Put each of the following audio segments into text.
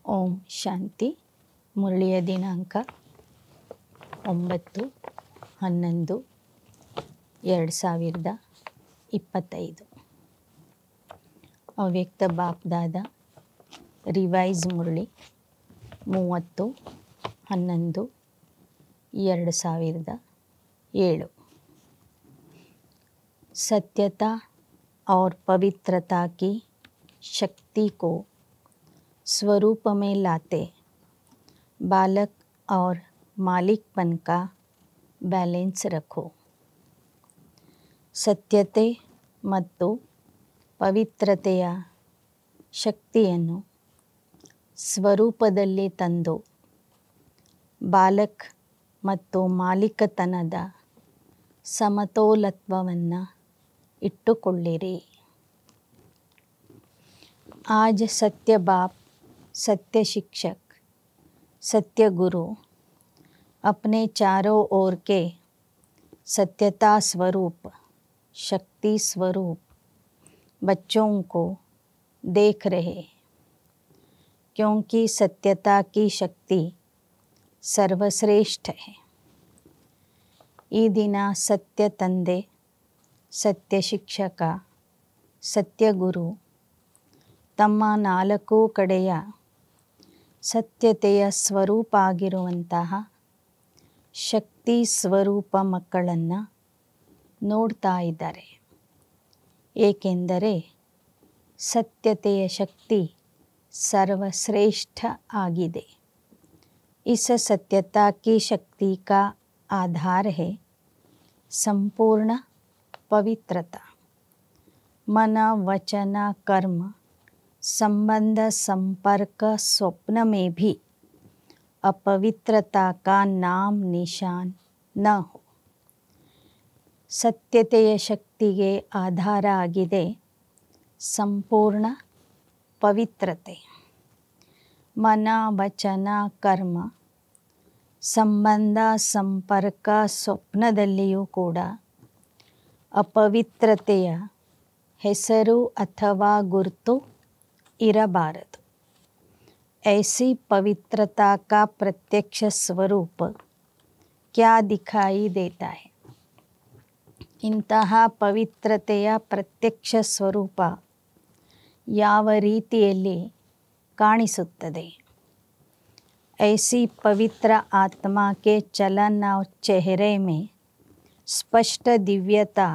ಓಂ ಶಾಂತಿ. ಮುರಳಿಯ ದಿನಾಂಕ 9/11/2025. ಅವ್ಯಕ್ತ ಬಾಪ್ದಾದ ರಿವೈಸ್ ಮುರಳಿ 30/11/2007. सत्यता और पवित्रता की शक्ति को स्वरूप में लाते बालक और मालिकपन का बैलेंस रखो. ಸತ್ಯತೆ ಮತ್ತು ಪವಿತ್ರತೆಯ ಶಕ್ತಿಯನ್ನು ಸ್ವರೂಪದಲ್ಲಿ ತಂದು ಬಾಲಕ್ ಮತ್ತು ಮಾಲೀಕತನದ ಸಮತೋಲತ್ವವನ್ನು ಇಟ್ಟುಕೊಳ್ಳಿರಿ. आज सत्य बाप, सत्य शिक्षक, सत्य गुरु अपने चारों ओर के सत्यता स्वरूप, शक्ति स्वरूप बच्चों को देख रहे, क्योंकि सत्यता की शक्ति सर्वश्रेष्ठ है. ಈ ದಿನ ಸತ್ಯ ತಂದೆ, ಸತ್ಯ ಶಿಕ್ಷಕ, ಸತ್ಯ ಗುರು ತಮ್ಮ ನಾಲ್ಕು ಕಡೆಯ ಸತ್ಯತೆಯ ಸ್ವರೂಪ ಆಗಿರುವಂತಹ ಶಕ್ತಿ ಸ್ವರೂಪ ಮಕ್ಕಳನ್ನು ನೋಡ್ತಾ ಇದ್ದಾರೆ. ಏಕೆಂದರೆ ಸತ್ಯತೆಯ ಶಕ್ತಿ ಸರ್ವಶ್ರೇಷ್ಠ ಆಗಿದೆ. इस सत्यता की शक्ति का आधार है संपूर्ण पवित्रता. मन, वचन, कर्म, संबंध, संपर्क, स्वप्न में भी अपवित्रता का नाम निशान न हो. ಸತ್ಯತೆಯ ಶಕ್ತಿಗೆ ಆಧಾರ ಆಗಿದೆ ಸಂಪೂರ್ಣ ಪವಿತ್ರತೆ. ಮನ, ವಚನ, ಕರ್ಮ, ಸಂಬಂಧ, ಸಂಪರ್ಕ, ಸ್ವಪ್ನದಲ್ಲಿಯೂ ಕೂಡ ಅಪವಿತ್ರತೆಯ ಹೆಸರು ಅಥವಾ ಗುರುತು ಇರಬಾರದು. ऐसी पवित्रता का प्रत्यक्ष स्वरूप क्या दिखाई देता है? ಇಂತಹ ಪವಿತ್ರತೆಯ ಪ್ರತ್ಯಕ್ಷ ಸ್ವರೂಪ ಯಾವ ರೀತಿಯಲ್ಲಿ ಕಾಣಿಸುತ್ತದೆ? ऐसी पवित्र आत्मा के चलन और चेहरे में स्पष्ट दिव्यता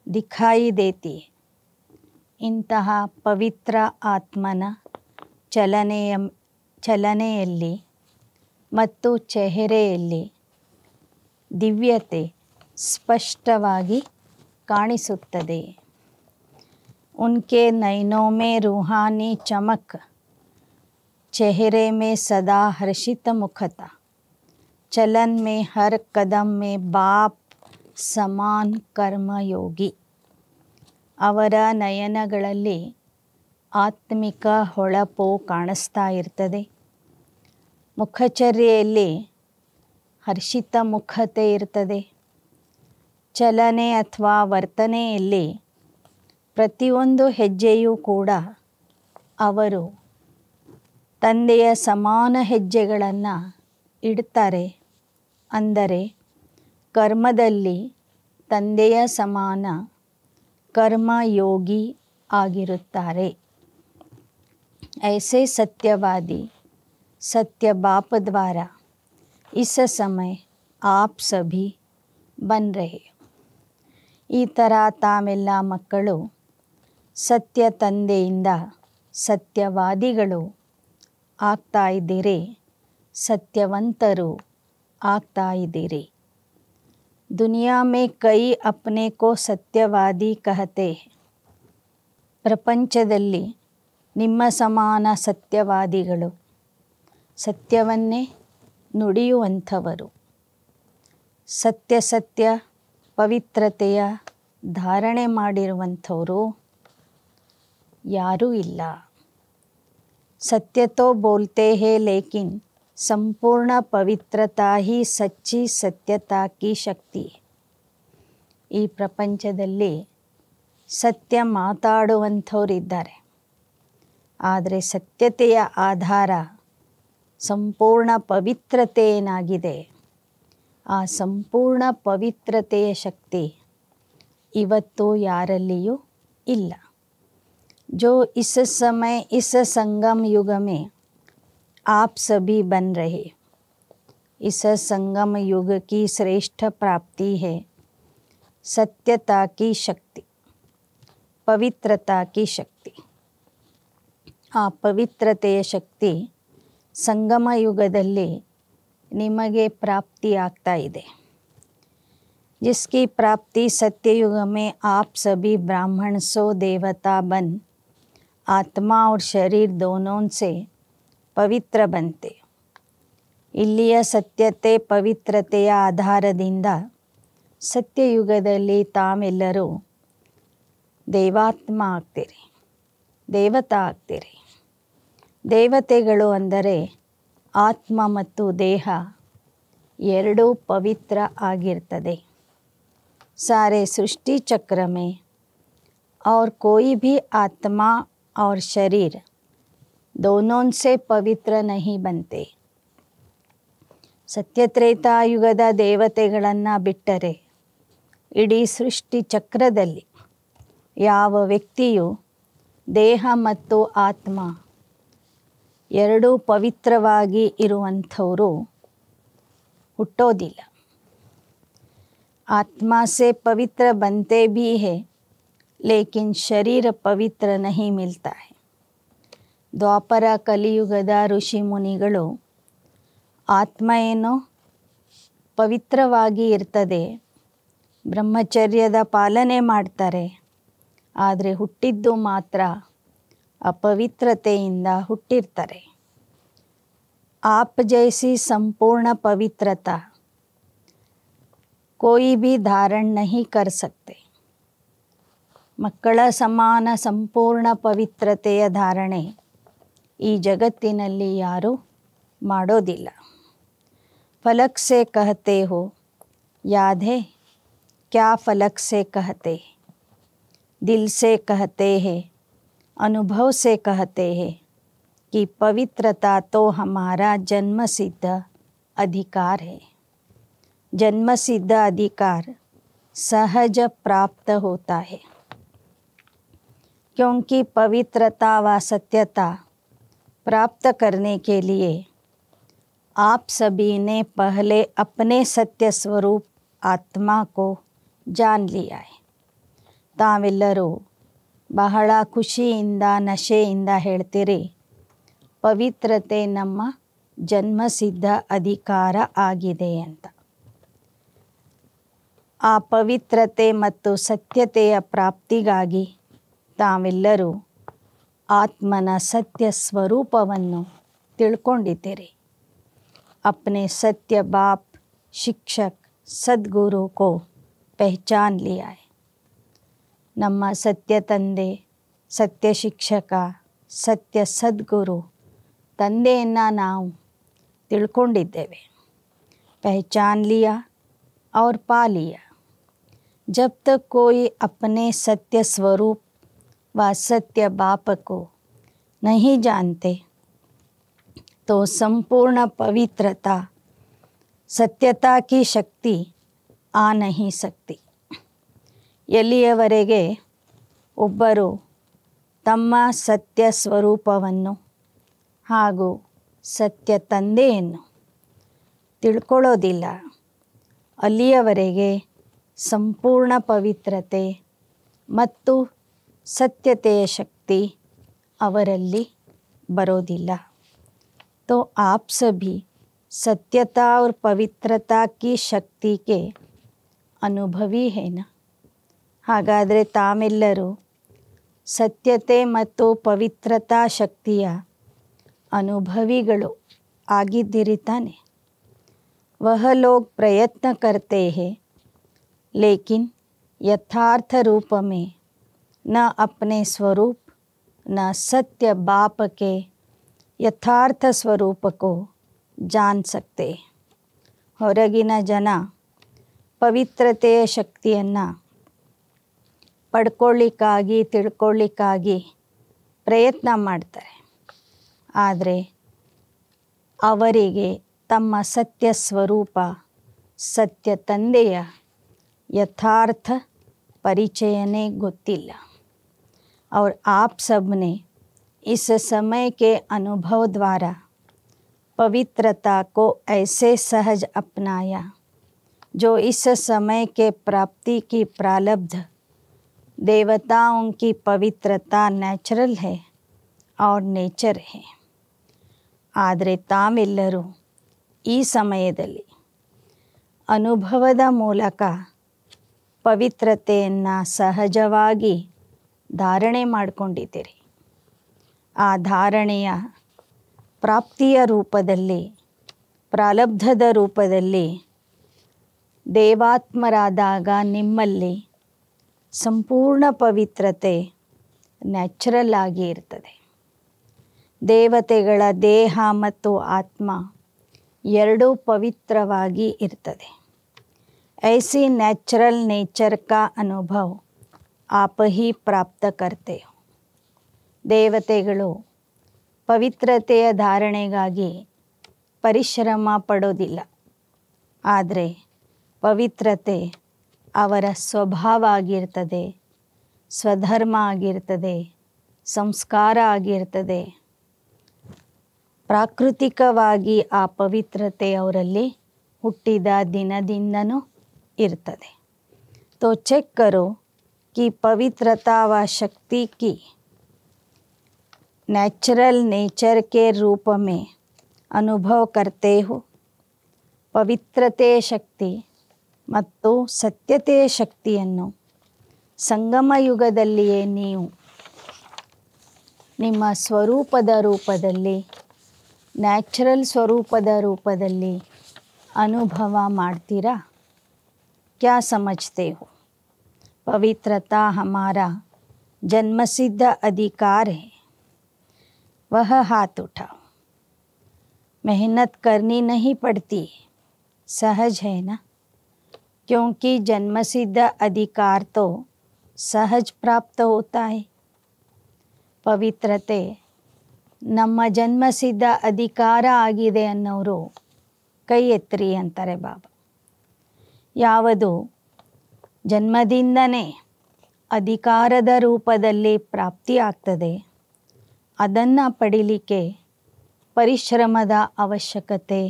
दिखाई देती है. ಇಂತಹ ಪವಿತ್ರ ಆತ್ಮನ ಚಲನೆಯಲ್ಲಿ ಮತ್ತು ಚೆಹರೆಯಲ್ಲಿ ದಿವ್ಯತೆ ಸ್ಪಷ್ಟವಾಗಿ ಕಾಣಿಸುತ್ತದೆ. उनके नैनों में रूहानी चमक, चेहरे में सदा हर्षित मुखता, चलन में हर कदम में बाप समान कर्मयोगी. ಅವರ ನಯನಗಳಲ್ಲಿ ಆತ್ಮಿಕ ಹೊಳಪು ಕಾಣಿಸ್ತಾ ಇರ್ತದೆ. ಮುಖಚರ್ಯೆಯಲ್ಲಿ ಹರ್ಷಿತ ಮುಖತೆ ಇರ್ತದೆ. ಚಲನೆ ಅಥವಾ ವರ್ತನೆಯಲ್ಲಿ ಪ್ರತಿಯೊಂದು ಹೆಜ್ಜೆಯೂ ಕೂಡ ಅವರು ತಂದೆಯ ಸಮಾನ ಹೆಜ್ಜೆಗಳನ್ನು ಇಡ್ತಾರೆ. ಅಂದರೆ ಕರ್ಮದಲ್ಲಿ ತಂದೆಯ ಸಮಾನ कर्मयोगी ಆಗಿರುತ್ತಾರೆ. ऐसे सत्यवादी सत्य बाप द्वारा इस समय आप सभी बन रहे. ಈ ಥರ ತಾಮೆಲ್ಲ ಮಕ್ಕಳು ಸತ್ಯ ತಂದೆಯಿಂದ ಸತ್ಯವಾದಿಗಳು ಆಗ್ತಾ ಇದ್ದೀರಿ, ಸತ್ಯವಂತರು ಆಗ್ತಾ ಇದ್ದೀರಿ. दुनिया में कई अपने को सत्यवादी कहते हैं. ಪ್ರಪಂಚದಲ್ಲಿ ನಿಮ್ಮ ಸಮಾನ ಸತ್ಯವಾದಿಗಳು, ಸತ್ಯವನ್ನೇ ನುಡಿಯುವಂಥವರು, ಸತ್ಯ ಪವಿತ್ರತೆಯ ಧಾರಣೆ ಮಾಡಿರುವಂಥವರು ಯಾರೂ ಇಲ್ಲ. ಸತ್ಯ ತೋ ಬೋಲ್ತೆ ಹೇ ಲೇಕಿನ್ ಸಂಪೂರ್ಣ ಪವಿತ್ರತಾ ಹಿ ಸಚ್ಚಿ ಸತ್ಯತಾ ಕಿ ಶಕ್ತಿ. ಈ ಪ್ರಪಂಚದಲ್ಲಿ ಸತ್ಯ ಮಾತಾಡುವಂಥವರಿದ್ದಾರೆ, ಆದರೆ ಸತ್ಯತೆಯ ಆಧಾರ ಸಂಪೂರ್ಣ ಪವಿತ್ರತೆ ಏನಾಗಿದೆ, ಆ ಸಂಪೂರ್ಣ ಪವಿತ್ರತೆಯ ಶಕ್ತಿ ಇವತ್ತು ಯಾರಲ್ಲಿಯೂ ಇಲ್ಲ. जो इस समय इस संगम युग में आप सभी बन रहे, इस संगम युग की श्रेष्ठ प्राप्ति है सत्यता की शक्ति, पवित्रता की शक्ति. ಆ ಪವಿತ್ರತೆಯ ಶಕ್ತಿ ಸಂಗಮ ಯುಗದಲ್ಲಿ ನಿಮಗೆ ಪ್ರಾಪ್ತಿ ಆಗ್ತಾ ಇದೆ. जिसकी प्राप्ति सत्ययुग में आप सभी ब्राह्मण सो देवता बन आत्मा और शरीर दोनों से पवित्र बनते. ಇಲ್ಲಿಯ ಸತ್ಯತೆ ಪವಿತ್ರತೆಯ ಆಧಾರದಿಂದ ಸತ್ಯಯುಗದಲ್ಲಿ ತಾವೆಲ್ಲರೂ ದೇವಾತ್ಮ ಆಗ್ತೀರಿ, ದೇವತಾ ಆಗ್ತೀರಿ. ದೇವತೆಗಳು ಅಂದರೆ ಆತ್ಮ ಮತ್ತು ದೇಹ ಎರಡೂ ಪವಿತ್ರ ಆಗಿರ್ತದೆ. सारे सृष्टि चक्र में और कोई भी आत्मा और शरीर दोनों से पवित्र नहीं बनते. ಸತ್ಯತ್ರೇತಾಯುಗದ ದೇವತೆಗಳನ್ನು ಬಿಟ್ಟರೆ ಇಡೀ ಸೃಷ್ಟಿ ಚಕ್ರದಲ್ಲಿ ಯಾವ ವ್ಯಕ್ತಿಯು ದೇಹ ಮತ್ತು ಆತ್ಮ ಎರಡೂ ಪವಿತ್ರವಾಗಿ ಇರುವಂಥವರು ಹುಟ್ಟೋದಿಲ್ಲ. आत्मा से पवित्र बनते भी है लेकिन शरीर पवित्र नहीं मिलता है. ದ್ವಾಪರ ಕಲಿಯುಗದ ಋಷಿ ಮುನಿಗಳು ಆತ್ಮ ಏನೋ ಪವಿತ್ರವಾಗಿ ಇರ್ತದೆ, ಬ್ರಹ್ಮಚರ್ಯದ ಪಾಲನೆ ಮಾಡ್ತಾರೆ, ಆದರೆ ಹುಟ್ಟಿದ್ದು ಮಾತ್ರ ಅಪವಿತ್ರತೆಯಿಂದ ಹುಟ್ಟಿರ್ತಾರೆ. ಆಪ್ ಜೈಸಿ ಸಂಪೂರ್ಣ ಪವಿತ್ರತಾ कोई भी धारण नहीं कर सकते. ಮಕ್ಕಳ ಸಮಾನ ಸಂಪೂರ್ಣ ಪವಿತ್ರತೆಯ ಧಾರಣೆ ಈ ಜಗತ್ತಿನಲ್ಲಿ ಯಾರೂ ಮಾಡೋದಿಲ್ಲ. ಫಲಕ್ ಸೆ ಕಹತೆ ಹೋ, ಯಾದ್ ಹೈ ಕ್ಯಾ ಫಲಕ್ ಸೆ ಕಹತೆ, ದಿಲ್ ಸೆ ಕಹತೆ ಹೈ, ಅನುಭವ್ ಸೆ ಕಹತೆ ಹೈ कि पवित्रता तो हमारा जन्मसिद्ध अधिकार है. जन्मसिद्ध अधिकार सहज प्राप्त होता है क्योंकि पवित्रता व सत्यता प्राप्त करने के लिए आप सभी ने पहले अपने सत्य स्वरूप आत्मा को जान लिया है. ತಾವೆಲ್ಲರೂ ಬಹಳ ಖುಷಿಯಿಂದ ನಶೆಯಿಂದ ಹೇಳ್ತೀರಿ, ಪವಿತ್ರತೆ ನಮ್ಮ ಜನ್ಮಸಿದ್ಧ ಅಧಿಕಾರ ಆಗಿದೆ ಅಂತ. ಆ ಪವಿತ್ರತೆ ಮತ್ತು ಸತ್ಯತೆಯ ಪ್ರಾಪ್ತಿಗಾಗಿ ತಾವೆಲ್ಲರೂ ಆತ್ಮನ ಸತ್ಯ ಸ್ವರೂಪವನ್ನು ತಿಳ್ಕೊಂಡಿದ್ದೀರಿ. अपने सत्य बाप शिक्षक सद्गुरु को पहचान लिया है. ನಮ್ಮ ಸತ್ಯ ತಂದೆ, ಸತ್ಯ ಶಿಕ್ಷಕ, ಸತ್ಯ ಸದ್ಗುರು ತಂದೆಯನ್ನು ನಾವು ತಿಳ್ಕೊಂಡಿದ್ದೇವೆ. पहचान लिया और पा लिया. जब तक कोई अपने सत्य स्वरूप व सत्य बाप को नहीं जानते तो संपूर्ण पवित्रता सत्यता की शक्ति आ नहीं सकती. ಎಲ್ಲಿಯವರೆಗೆ ಒಬ್ಬರು ತಮ್ಮ ಸತ್ಯ ಸ್ವರೂಪವನ್ನು ಹಾಗೂ ಸತ್ಯ ತಂದೆಯನ್ನು ತಿಳ್ಕೊಳ್ಳೋದಿಲ್ಲ, ಅಲ್ಲಿಯವರೆಗೆ ಸಂಪೂರ್ಣ ಪವಿತ್ರತೆ ಮತ್ತು ಸತ್ಯತೆಯ ಶಕ್ತಿ ಅವರಲ್ಲಿ ಬರೋದಿಲ್ಲ. तो आप सभी सत्यता और पवित्रता की शक्ति के ಅನುಭವಿ है ना. ಹಾಗಾದರೆ ತಾವೆಲ್ಲರೂ ಸತ್ಯತೆ ಮತ್ತು ಪವಿತ್ರತಾ ಶಕ್ತಿಯ ಅನುಭವಿಗಳು ಆಗಿದ್ದೀರಿ ತಾನೆ. वह लोग प्रयत्न करते हैं लेकिन यथार्थ रूप में न अपने स्वरूप न सत्य बाप के यथार्थ स्वरूप को जान सकते. ಹೊರಗಿನ ಜನ ಪವಿತ್ರತೆಯ ಶಕ್ತಿಯನ್ನು ಪಡ್ಕೊಳ್ಳಿಕ್ಕಾಗಿ ತಿಳ್ಕೊಳ್ಳಿಕ್ಕಾಗಿ ಪ್ರಯತ್ನ ಮಾಡ್ತಾರೆ, ಆದರೆ ಅವರಿಗೆ ತಮ್ಮ ಸತ್ಯ ಸ್ವರೂಪ सत्य ತಂದೆಯ यथार्थ परिचयने ಗೊತ್ತಿಲ್ಲ। और आप सब ने इस समय के अनुभव द्वारा पवित्रता को ऐसे सहज अपनाया जो इस समय के प्राप्ति की प्रारब्ध देवताओं की पवित्रता नेचुरल है और नेचर है। ಆದರೆ ತಾವೆಲ್ಲರೂ ಈ ಸಮಯದಲ್ಲಿ ಅನುಭವದ ಮೂಲಕ ಪವಿತ್ರತೆಯನ್ನು ಸಹಜವಾಗಿ ಧಾರಣೆ ಮಾಡಿಕೊಂಡಿದ್ದೀರಿ। ಆ ಧಾರಣೆಯ ಪ್ರಾಪ್ತಿಯ ರೂಪದಲ್ಲಿ ಪ್ರಾರಬ್ಧದ ರೂಪದಲ್ಲಿ ದೇವಾತ್ಮರಾದಾಗ ನಿಮ್ಮಲ್ಲಿ ಸಂಪೂರ್ಣ ಪವಿತ್ರತೆ ನ್ಯಾಚುರಲ್ ಆಗಿ ಇರ್ತದೆ। ದೇವತೆಗಳ ದೇಹ ಮತ್ತು ಆತ್ಮ ಎರಡೂ ಪವಿತ್ರವಾಗಿ ಇರ್ತದೆ। ऐसी नेचुरल नेचर का अनुभव आप ही प्राप्त करते हो। ದೇವತೆಗಳು ಪವಿತ್ರತೆಯ ಧಾರಣೆಗಾಗಿ ಪರಿಶ್ರಮ ಪಡೋದಿಲ್ಲ, ಆದರೆ ಪವಿತ್ರತೆ ಅವರ ಸ್ವಭಾವ ಆಗಿರ್ತದೆ, ಸ್ವಧರ್ಮ ಆಗಿರ್ತದೆ, ಸಂಸ್ಕಾರ ಆಗಿರ್ತದೆ। ಪ್ರಾಕೃತಿಕವಾಗಿ ಆ ಪವಿತ್ರತೆ ಅವರಲ್ಲಿ ಹುಟ್ಟಿದ ದಿನದಿಂದನೂ इरतदे। तो चेक करो कि पवित्रता व शक्ति की नेचुरल नेचर के रूप में अनुभव करते हो। पवित्रते शक्ति ಮತ್ತು ಸತ್ಯತೆ ಶಕ್ತಿಯನ್ನು ಸಂಗಮ ಯುಗದಲ್ಲಿಯೇ ನೀವು ನಿಮ್ಮ ಸ್ವರೂಪದ ರೂಪದಲ್ಲಿ ನ್ಯಾಚುರಲ್ ಸ್ವರೂಪದ ರೂಪದಲ್ಲಿ ಅನುಭವ ಮಾಡ್ತೀರಾ? क्या समझते हो? पवित्रता हमारा जन्मसिद्ध अधिकार है। वह हाथ उठाओ। मेहनत करनी नहीं पड़ती, सहज है ना? क्योंकि जन्मसिद्ध अधिकार तो सहज प्राप्त होता है। पवित्रते ನಮ್ಮ ಜನ್ಮಸಿದ್ಧ ಅಧಿಕಾರ ಆಗಿದೆ ಅನ್ನೋರು ಕೈ ಎತ್ತರಿ ಅಂತಾರೆ ಬಾಬಾ। ಯಾವುದು ಜನ್ಮದಿಂದನೇ ಅಧಿಕಾರದ ರೂಪದಲ್ಲಿ ಪ್ರಾಪ್ತಿಯಾಗ್ತದೆ ಅದನ್ನು ಪಡೀಲಿಕ್ಕೆ ಪರಿಶ್ರಮದ ಅವಶ್ಯಕತೆ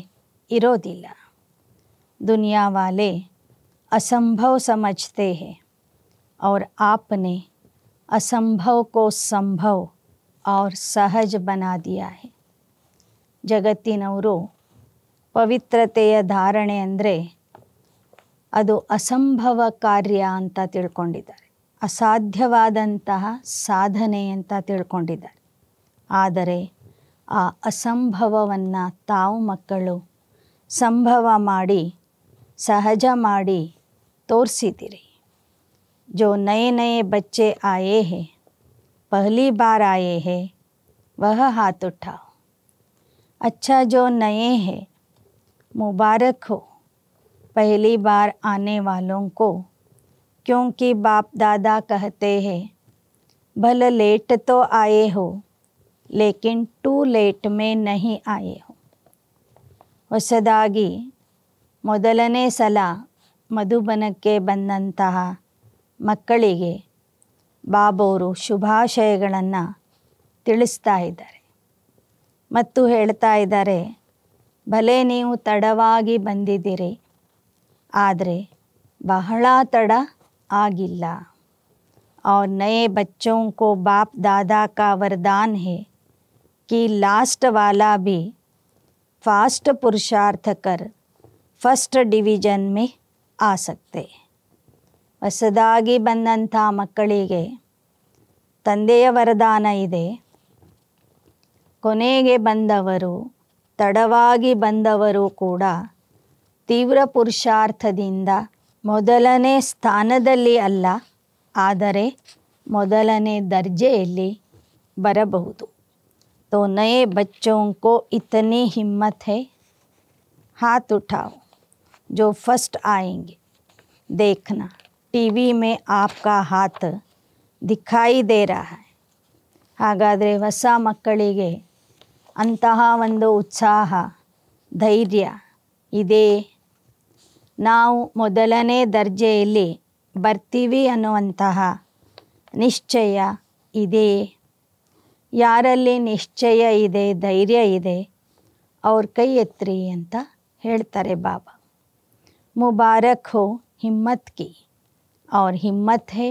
ಇರೋದಿಲ್ಲ। दुनिया वाले असंभव समझते हैं और आपने असंभव को संभव और सहज बना दिया है। ಜಗತ್ತಿನವರು ಪವಿತ್ರತೆಯ ಧಾರಣೆ ಅಂದರೆ ಅದು ಅಸಂಭವ ಕಾರ್ಯ ಅಂತ ತಿಳ್ಕೊಂಡಿದ್ದಾರೆ, ಅಸಾಧ್ಯವಾದಂತಹ ಸಾಧನೆ ಅಂತ ತಿಳ್ಕೊಂಡಿದ್ದಾರೆ। ಆದರೆ ಆ ಅಸಂಭವವನ್ನು ತಾವು ಮಕ್ಕಳು ಸಂಭವ ಮಾಡಿ सहज ಮಾಡಿ ತೋರಿಸಿದಿರಿ। जो नए नए बच्चे आए हैं, पहली बार आए हैं, वह हाथ उठाओ। अच्छा, जो नए हैं मुबारक हो पहली बार आने वालों को, क्योंकि बाप दादा कहते हैं भले लेट तो आए हो लेकिन टू लेट में नहीं आए हो। ಹೊಸದಾಗಿ ಮೊದಲನೇ ಸಲ ಮಧುಬನಕ್ಕೆ ಬಂದಂತಹ ಮಕ್ಕಳಿಗೆ ಬಾಬೋರು ಶುಭಾಶಯಗಳನ್ನು ತಿಳಿಸ್ತಾ ಇದ್ದಾರೆ ಮತ್ತು ಹೇಳ್ತಾ ಇದ್ದಾರೆ, ಭಲೆ ನೀವು ತಡವಾಗಿ ಬಂದಿದ್ದೀರಿ, ಆದರೆ ಬಹಳ ತಡ ಆಗಿಲ್ಲ। और नए बच्चों को बाप दादा का वरदान है कि लास्ट वाला भी फास्ट पुरुषार्थ कर फर्स्ट डिवीजन में आ सकते। ಹೊಸದಾಗಿ ಬಂದಂಥ ಮಕ್ಕಳಿಗೆ ತಂದೆಯ ವರದಾನ ಇದೆ, ಕೊನೆಗೆ ಬಂದವರು ತಡವಾಗಿ ಬಂದವರು ಕೂಡ ತೀವ್ರ ಪುರುಷಾರ್ಥದಿಂದ ಮೊದಲನೇ ಸ್ಥಾನದಲ್ಲಿ ಅಲ್ಲ, ಆದರೆ ಮೊದಲನೇ ದರ್ಜೆಯಲ್ಲಿ ಬರಬಹುದು। तो नए बच्चों को इतनी हिम्मत है, हाथ उठाओ जो फर्स्ट आएंगे। देखना टीवी में आपका हाथ दिखाई दे रहा है। ಹಾಗಾದರೆ ಹೊಸ ಮಕ್ಕಳಿಗೆ ಅಂತಹ ಒಂದು ಉತ್ಸಾಹ ಧೈರ್ಯ ಇದೆ, ನಾವು ಮೊದಲನೇ ದರ್ಜೆಯಲ್ಲಿ ಬರ್ತೀವಿ ಅನ್ನುವಂತಹ ನಿಶ್ಚಯ ಇದೆ. ಯಾರಲ್ಲಿ ನಿಶ್ಚಯ ಇದೆ, ಧೈರ್ಯ ಇದೆ, ಅವ್ರ ಕೈ ಎತ್ತರಿ ಅಂತ ಹೇಳ್ತಾರೆ ಬಾಬಾ. ಮುಬಾರಕ್ ಹೋ ಹಿಮ್ಮತ್ ಕಿ, और हिम्मत है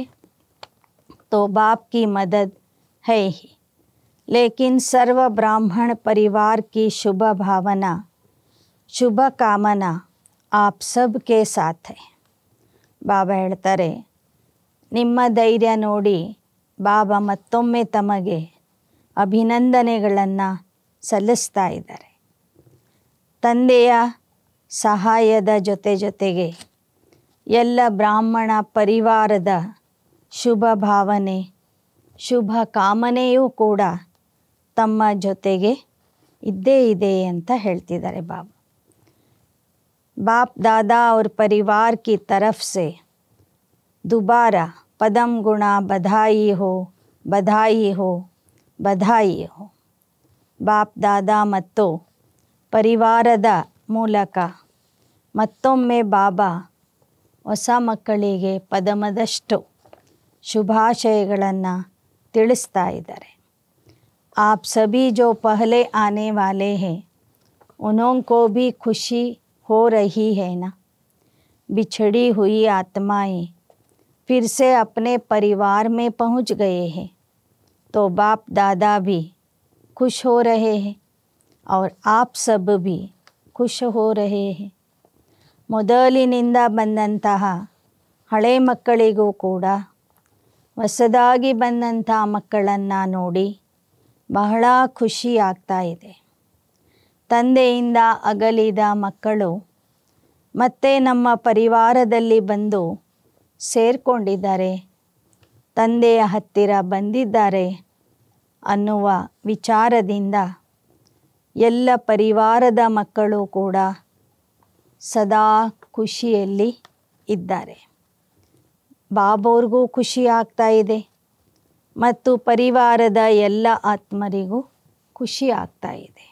तो बाप की मदद है ही, लेकिन सर्व ब्राह्मण परिवार की शुभ भावना, शुभ कामना आप सब के साथ है. ಬಾಬಾ ಹೇಳ್ತಾರೆ, ನಿಮ್ಮ ಧೈರ್ಯ ನೋಡಿ ಬಾಬಾ ಮತ್ತೊಮ್ಮೆ ತಮಗೆ ಅಭಿನಂದನೆಗಳನ್ನು ಸಲ್ಲಿಸ್ತಾ ಇದ್ದಾರೆ. ತಂದೆಯ ಸಹಾಯದ ಜೊತೆಗೆ ಎಲ್ಲ ಬ್ರಾಹ್ಮಣ ಪರಿವಾರದ ಶುಭ ಭಾವನೆ, ಶುಭ ಕಾಮನೆಯೂ ಕೂಡ ತಮ್ಮ ಜೊತೆಗೆ ಇದ್ದೇ ಇದೆ ಅಂತ ಹೇಳ್ತಿದ್ದಾರೆ ಬಾಬಾ. बाप दादा और परिवार की तरफ से दोबारा पदम गुणा बधाई हो, बधाई हो, बधाई हो. बाप दादा ಮತ್ತು ಪರಿವಾರದ ಮೂಲಕ ಮತ್ತೊಮ್ಮೆ ಬಾಬಾ ಹೊಸ ಮಕ್ಕಳಿಗೆ ಪದಮದಷ್ಟು ಶುಭಾಶಯಗಳನ್ನು ತಿಳಿಸ್ತಾ ಇದ್ದಾರೆ. आप सभी जो पहले आने वाले हैं उन्हों को भी खुशी हो रही है ना. बिछड़ी हुई आत्माएं फिर से अपने परिवार में पहुंच गए हैं, तो बाप दादा भी खुश हो रहे हैं और आप सब भी खुश हो रहे हैं. ಮೊದಲಿನಿಂದ ಬಂದಂತಹ ಹಳೆ ಮಕ್ಕಳಿಗೂ ಕೂಡ ಹೊಸದಾಗಿ ಬಂದಂಥ ಮಕ್ಕಳನ್ನು ನೋಡಿ ಬಹಳ ಖುಷಿ ಆಗ್ತಾ ಇದೆ. ತಂದೆಯಿಂದ ಅಗಲಿದ ಮಕ್ಕಳು ಮತ್ತೆ ನಮ್ಮ ಪರಿವಾರದಲ್ಲಿ ಬಂದು ಸೇರಿಕೊಂಡಿದ್ದಾರೆ, ತಂದೆಯ ಹತ್ತಿರ ಬಂದಿದ್ದಾರೆ ಅನ್ನುವ ವಿಚಾರದಿಂದ ಎಲ್ಲ ಪರಿವಾರದ ಮಕ್ಕಳು ಕೂಡ ಸದಾ ಖುಷಿಯಲ್ಲಿ ಇದ್ದಾರೆ. ಬಾಬೋರ್ಗೂ ಖುಷಿ ಆಗ್ತಾ ಇದೆ ಮತ್ತು ಪರಿವಾರದ ಎಲ್ಲ ಆತ್ಮರಿಗೂ ಖುಷಿ ಆಗ್ತಾ ಇದೆ.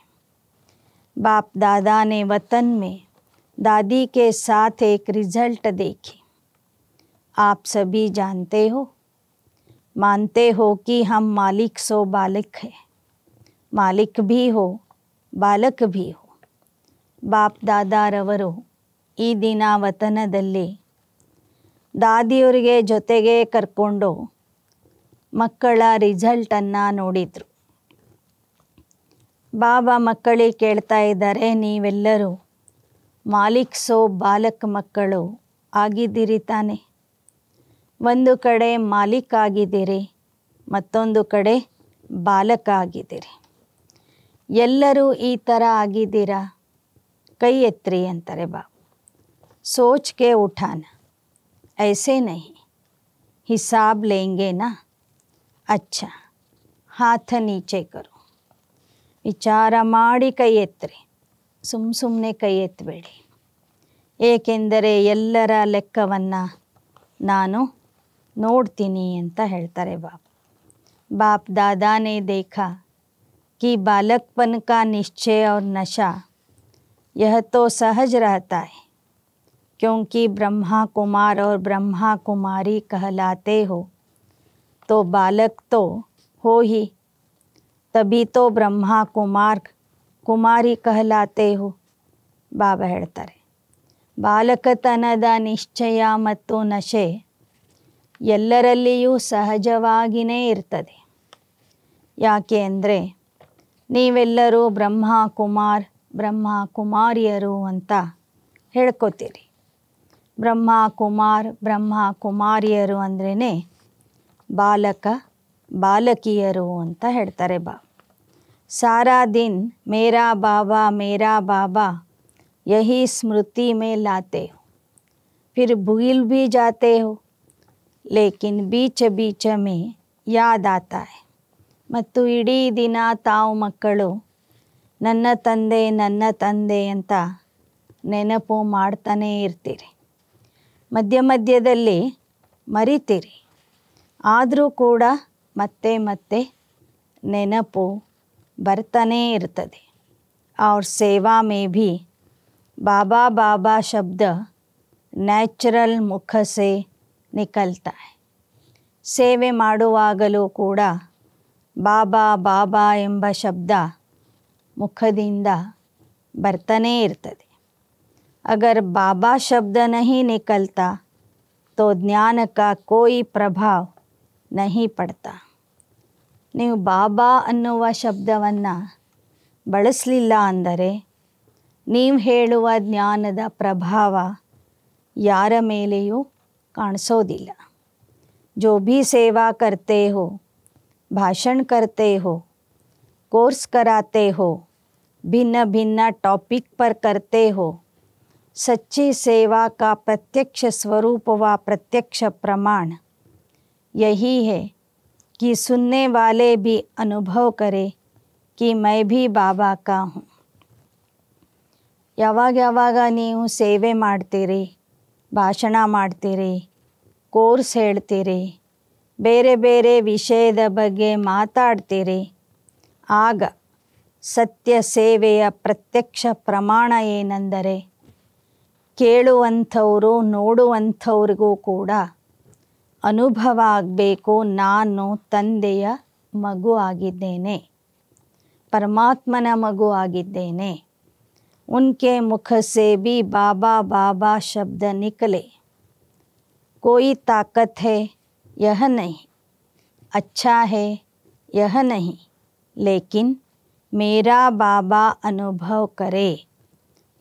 बाप दादा ने वतन में दादी के साथ एक रिजल्ट देखी. आप सभी जानते हो, मानते हो कि हम मालिक सो बालक है, मालिक भी हो बालक भी हो. ಬಾಪ್ ದಾದಾರವರು ಈ ದಿನ ವತನದಲ್ಲಿ ದಾದಿಯವರಿಗೆ ಜೊತೆಗೆ ಕರ್ಕೊಂಡು ಮಕ್ಕಳ ರಿಸಲ್ಟನ್ನು ನೋಡಿದರು. ಬಾಬಾ ಮಕ್ಕಳಿಗೆ ಕೇಳ್ತಾ ಇದ್ದಾರೆ, ನೀವೆಲ್ಲರೂ ಮಾಲಿಕ್ ಸೋ ಬಾಲಕ್ ಮಕ್ಕಳು ಆಗಿದ್ದೀರಿ ತಾನೆ. ಒಂದು ಕಡೆ ಮಾಲಿಕ್ ಆಗಿದ್ದೀರಿ, ಮತ್ತೊಂದು ಕಡೆ ಬಾಲಕ ಆಗಿದ್ದೀರಿ. ಎಲ್ಲರೂ ಈ ಥರ ಆಗಿದ್ದೀರಾ? ಕೈ ಎತ್ತರಿ ಅಂತಾರೆ ಬಾಬಾ. सोच के उठाना, ऐसे नहीं, हिसाब लेंगे ना. अच्छा, हाथ नीचे करो. ವಿಚಾರ ಮಾಡಿ ಕೈ ಎತ್ತರಿ, ಸುಮ್ಮನೆ ಕೈ ಎತ್ತಬೇಡಿ. ಏಕೆಂದರೆ ಎಲ್ಲರ ಲೆಕ್ಕವನ್ನು ನಾನು ನೋಡ್ತೀನಿ ಅಂತ ಹೇಳ್ತಾರೆ ಬಾಬಾ. ಬಾಪ್ ದಾದಾನೇ देखा कि बालकपन का निश्चय और नशा यह तो सहज रहता है, क्योंकि ब्रह्मा कुमार और ब्रह्मा कुमारी कहलाते हो, तो बालक तो हो ही, तभी तो ब्रह्मा कुमार कुमारी कहलाते हो. ಬಾಬಾ ಹೇಳ್ತಾರೆ, ಬಾಲಕತನದ ನಿಶ್ಚಯ ಮತ್ತು ನಶೆ ಎಲ್ಲರಲ್ಲಿಯೂ ಸಹಜವಾಗಿಯೇ ಇರ್ತದೆ. ಯಾಕೆ ಅಂದರೆ ನೀವೆಲ್ಲರೂ ಬ್ರಹ್ಮ ಕುಮಾರ್ ಬ್ರಹ್ಮ ಕುಮಾರಿಯರು ಅಂತ ಹೇಳ್ಕೊತೀರಿ. ಬ್ರಹ್ಮ ಕುಮಾರ್ ಬ್ರಹ್ಮ ಕುಮಾರಿಯರು ಅಂದ್ರೇ ಬಾಲಕ ಬಾಲಕಿಯರು ಅಂತ ಹೇಳ್ತಾರೆ ಬಾಬಾ. सारा दिन मेरा बाबा यही स्मृति में लाते हो, फिर भूल भी जाते हो, लेकिन बीच बीच में याद आता है. ಮತ್ತು ಇಡೀ ದಿನ ತಾವು ಮಕ್ಕಳು ನನ್ನ ತಂದೆ ಅಂತ ನೆನಪು ಮಾಡ್ತಾನೇ ಇರ್ತೀರಿ. ಮಧ್ಯ ಮಧ್ಯದಲ್ಲಿ ಮರಿತೀರಿ, ಆದರೂ ಕೂಡ ಮತ್ತೆ ನೆನಪು ಬರ್ತಾನೇ ಇರ್ತದೆ. और सेवा में भी बाबा बाबा शब्द ನ್ಯಾಚುರಲ್ ಮುಖ ಸೆ ನಿಕಲ್ತಾ ಹೈ. ಸೇವೆ ಮಾಡುವಾಗಲೂ ಕೂಡ ಬಾಬಾ ಬಾಬಾ ಎಂಬ ಶಬ್ದ ಮುಖದಿಂದ ಬರ್ತಾನೇ ಇರ್ತದೆ. ಅಗರ್ ಬಾಬಾ ಶಬ್ದ ನಹಿ ನಿಕಲ್ತಾ ತೋ ಜ್ಞಾನ ಕಾ ಕೋಯಿ ಪ್ರಭಾವ ನಹಿ ಪಡ್ತಾ. ನೀವು ಬಾಬಾ ಅನ್ನುವ ಶಬ್ದವನ್ನು ಬಳಸಲಿಲ್ಲ ಅಂದರೆ ನೀವು ಹೇಳುವ ಜ್ಞಾನದ ಪ್ರಭಾವ ಯಾರ ಮೇಲೆಯೂ ಕಾಣಿಸೋದಿಲ್ಲ. जो भी सेवा करते हो, भाषण करते हो, कोर्स कराते हो, भिन्न भिन्न टॉपिक पर करते हो, सच्ची सेवा का प्रत्यक्ष स्वरूप व प्रत्यक्ष प्रमाण यही है कि सुनने वाले भी अनुभव करें कि मैं भी बाबा का हूँ. ಯಾವಾಗ ನೀವು ಸೇವೆ ಮಾಡ್ತೀರಿ, ಭಾಷಣ ಮಾಡ್ತೀರಿ, ಕೋರ್ಸ್ ಹೇಳ್ತೀರಿ, ಬೇರೆ ಬೇರೆ ವಿಷಯದ ಬಗ್ಗೆ ಮಾತಾಡ್ತೀರಿ, ಆಗ ಸತ್ಯ ಸೇವೆಯ ಪ್ರತ್ಯಕ್ಷ ಪ್ರಮಾಣ ಏನೆಂದರೆ ಕೇಳುವಂಥವರು ನೋಡುವಂಥವ್ರಿಗೂ ಕೂಡ ಅನುಭವ ಆಗಬೇಕು, ನಾನು ತಂದೆಯ ಮಗು ಆಗಿದ್ದೇನೆ, ಪರಮಾತ್ಮನ ಮಗು ಆಗಿದ್ದೇನೆ. उनके मुख से भी बाबा बाबा शब्द निकले. कोई ताकत है यह नहीं, अच्छा है यह नहीं, लेकिन मेरा बाबा अनुभव करे,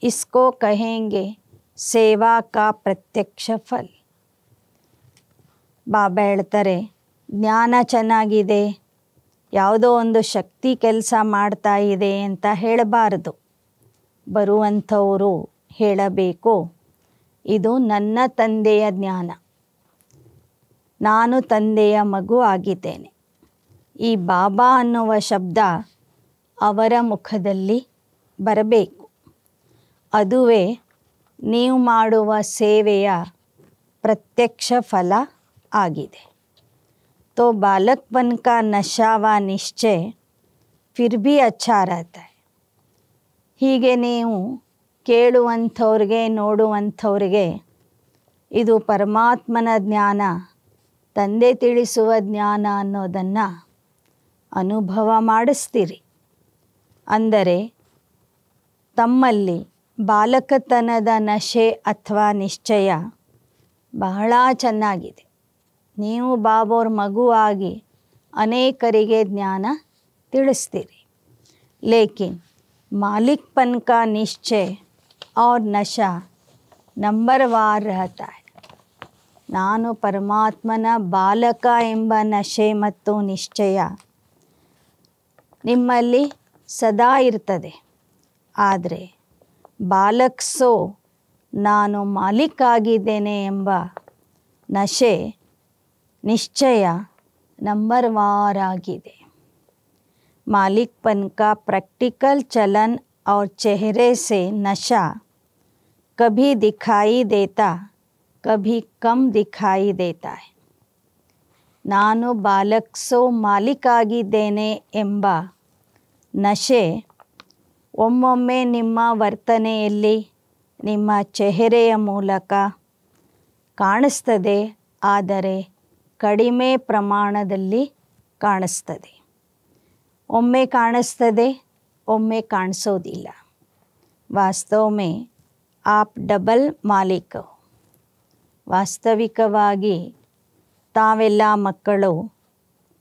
इसको कहेंगे सेवा का प्रत्यक्ष फल. ಬಾಬಾ ಹೇಳ್ತಾರೆ, ಜ್ಞಾನ ಚೆನ್ನಾಗಿದೆ, ಯಾವುದೋ ಒಂದು ಶಕ್ತಿ ಕೆಲಸ ಮಾಡ್ತಾ ಇದೆ ಅಂತ ಹೇಳಬಾರದು. ಬರುವಂಥವರು ಹೇಳಬೇಕು, ಇದು ನನ್ನ ತಂದೆಯ ಜ್ಞಾನ, ನಾನು ತಂದೆಯ ಮಗು ಆಗಿದ್ದೇನೆ. ಈ ಬಾಬಾ ಅನ್ನುವ ಶಬ್ದ ಅವರ ಮುಖದಲ್ಲಿ ಬರಬೇಕು. ಅದುವೇ ನೀವು ಮಾಡುವ ಸೇವೆಯ ಪ್ರತ್ಯಕ್ಷ ಫಲ ಆಗಿದೆ. तो बालकपन का नशा व निश्चय फिर भी अच्छा रहता है. ಹೀಗೆ ನೀವು ಕೇಳುವಂಥವ್ರಿಗೆ ನೋಡುವಂಥವ್ರಿಗೆ ಇದು ಪರಮಾತ್ಮನ ಜ್ಞಾನ, ತಂದೆ ತಿಳಿಸುವ ಜ್ಞಾನ ಅನ್ನೋದನ್ನು ಅನುಭವ ಮಾಡಿಸ್ತೀರಿ. ಅಂದರೆ ತಮ್ಮಲ್ಲಿ ಬಾಲಕತನದ ನಶೆ ಅಥವಾ ನಿಶ್ಚಯ ಬಹಳ ಚೆನ್ನಾಗಿದೆ. ನೀವು ಬಾಬೋರ್ ಮಗುವಾಗಿ ಅನೇಕರಿಗೆ ಜ್ಞಾನ ತಿಳಿಸ್ತೀರಿ. ಲೇಕಿನ್ मालिकपन का निश्चय और नशा नंबरवार रहता है. ನಾನು ಪರಮಾತ್ಮನ ಬಾಲಕ ಎಂಬ ನಶೆ ಮತ್ತು ನಿಶ್ಚಯ ನಿಮ್ಮಲ್ಲಿ ಸದಾ ಇರ್ತದೆ. ಆದರೆ ಬಾಲಕ್ಸೋ ನಾನು ಮಾಲಿಕ್ ಆಗಿದ್ದೇನೆ ಎಂಬ ನಶೆ ನಿಶ್ಚಯ ನಂಬರ್ವಾರ್ ಆಗಿದೆ. मालिकपन का प्रैक्टिकल चलन और चेहरे से नशा कभी दिखाई देता, कभी कम दिखाई देता है. ನಾನು ಬಾಲಕ್ಸೋ ಮಾಲಿಕಾಗಿದ್ದೇನೆ ಎಂಬ ನಶೆ ಒಮ್ಮೊಮ್ಮೆ ನಿಮ್ಮ ವರ್ತನೆಯಲ್ಲಿ, ನಿಮ್ಮ ಚೆಹರೆಯ ಮೂಲಕ ಕಾಣಿಸ್ತದೆ, ಆದರೆ ಕಡಿಮೆ ಪ್ರಮಾಣದಲ್ಲಿ ಕಾಣಿಸ್ತದೆ. ಒಮ್ಮೆ ಕಾಣಿಸ್ತದೆ, ಒಮ್ಮೆ ಕಾಣಿಸೋದಿಲ್ಲ. ವಾಸ್ತವ ಮೇ ಆಪ್ ಡಬಲ್ ಮಾಲೀಕ. ವಾಸ್ತವಿಕವಾಗಿ ತಾವೆಲ್ಲ ಮಕ್ಕಳು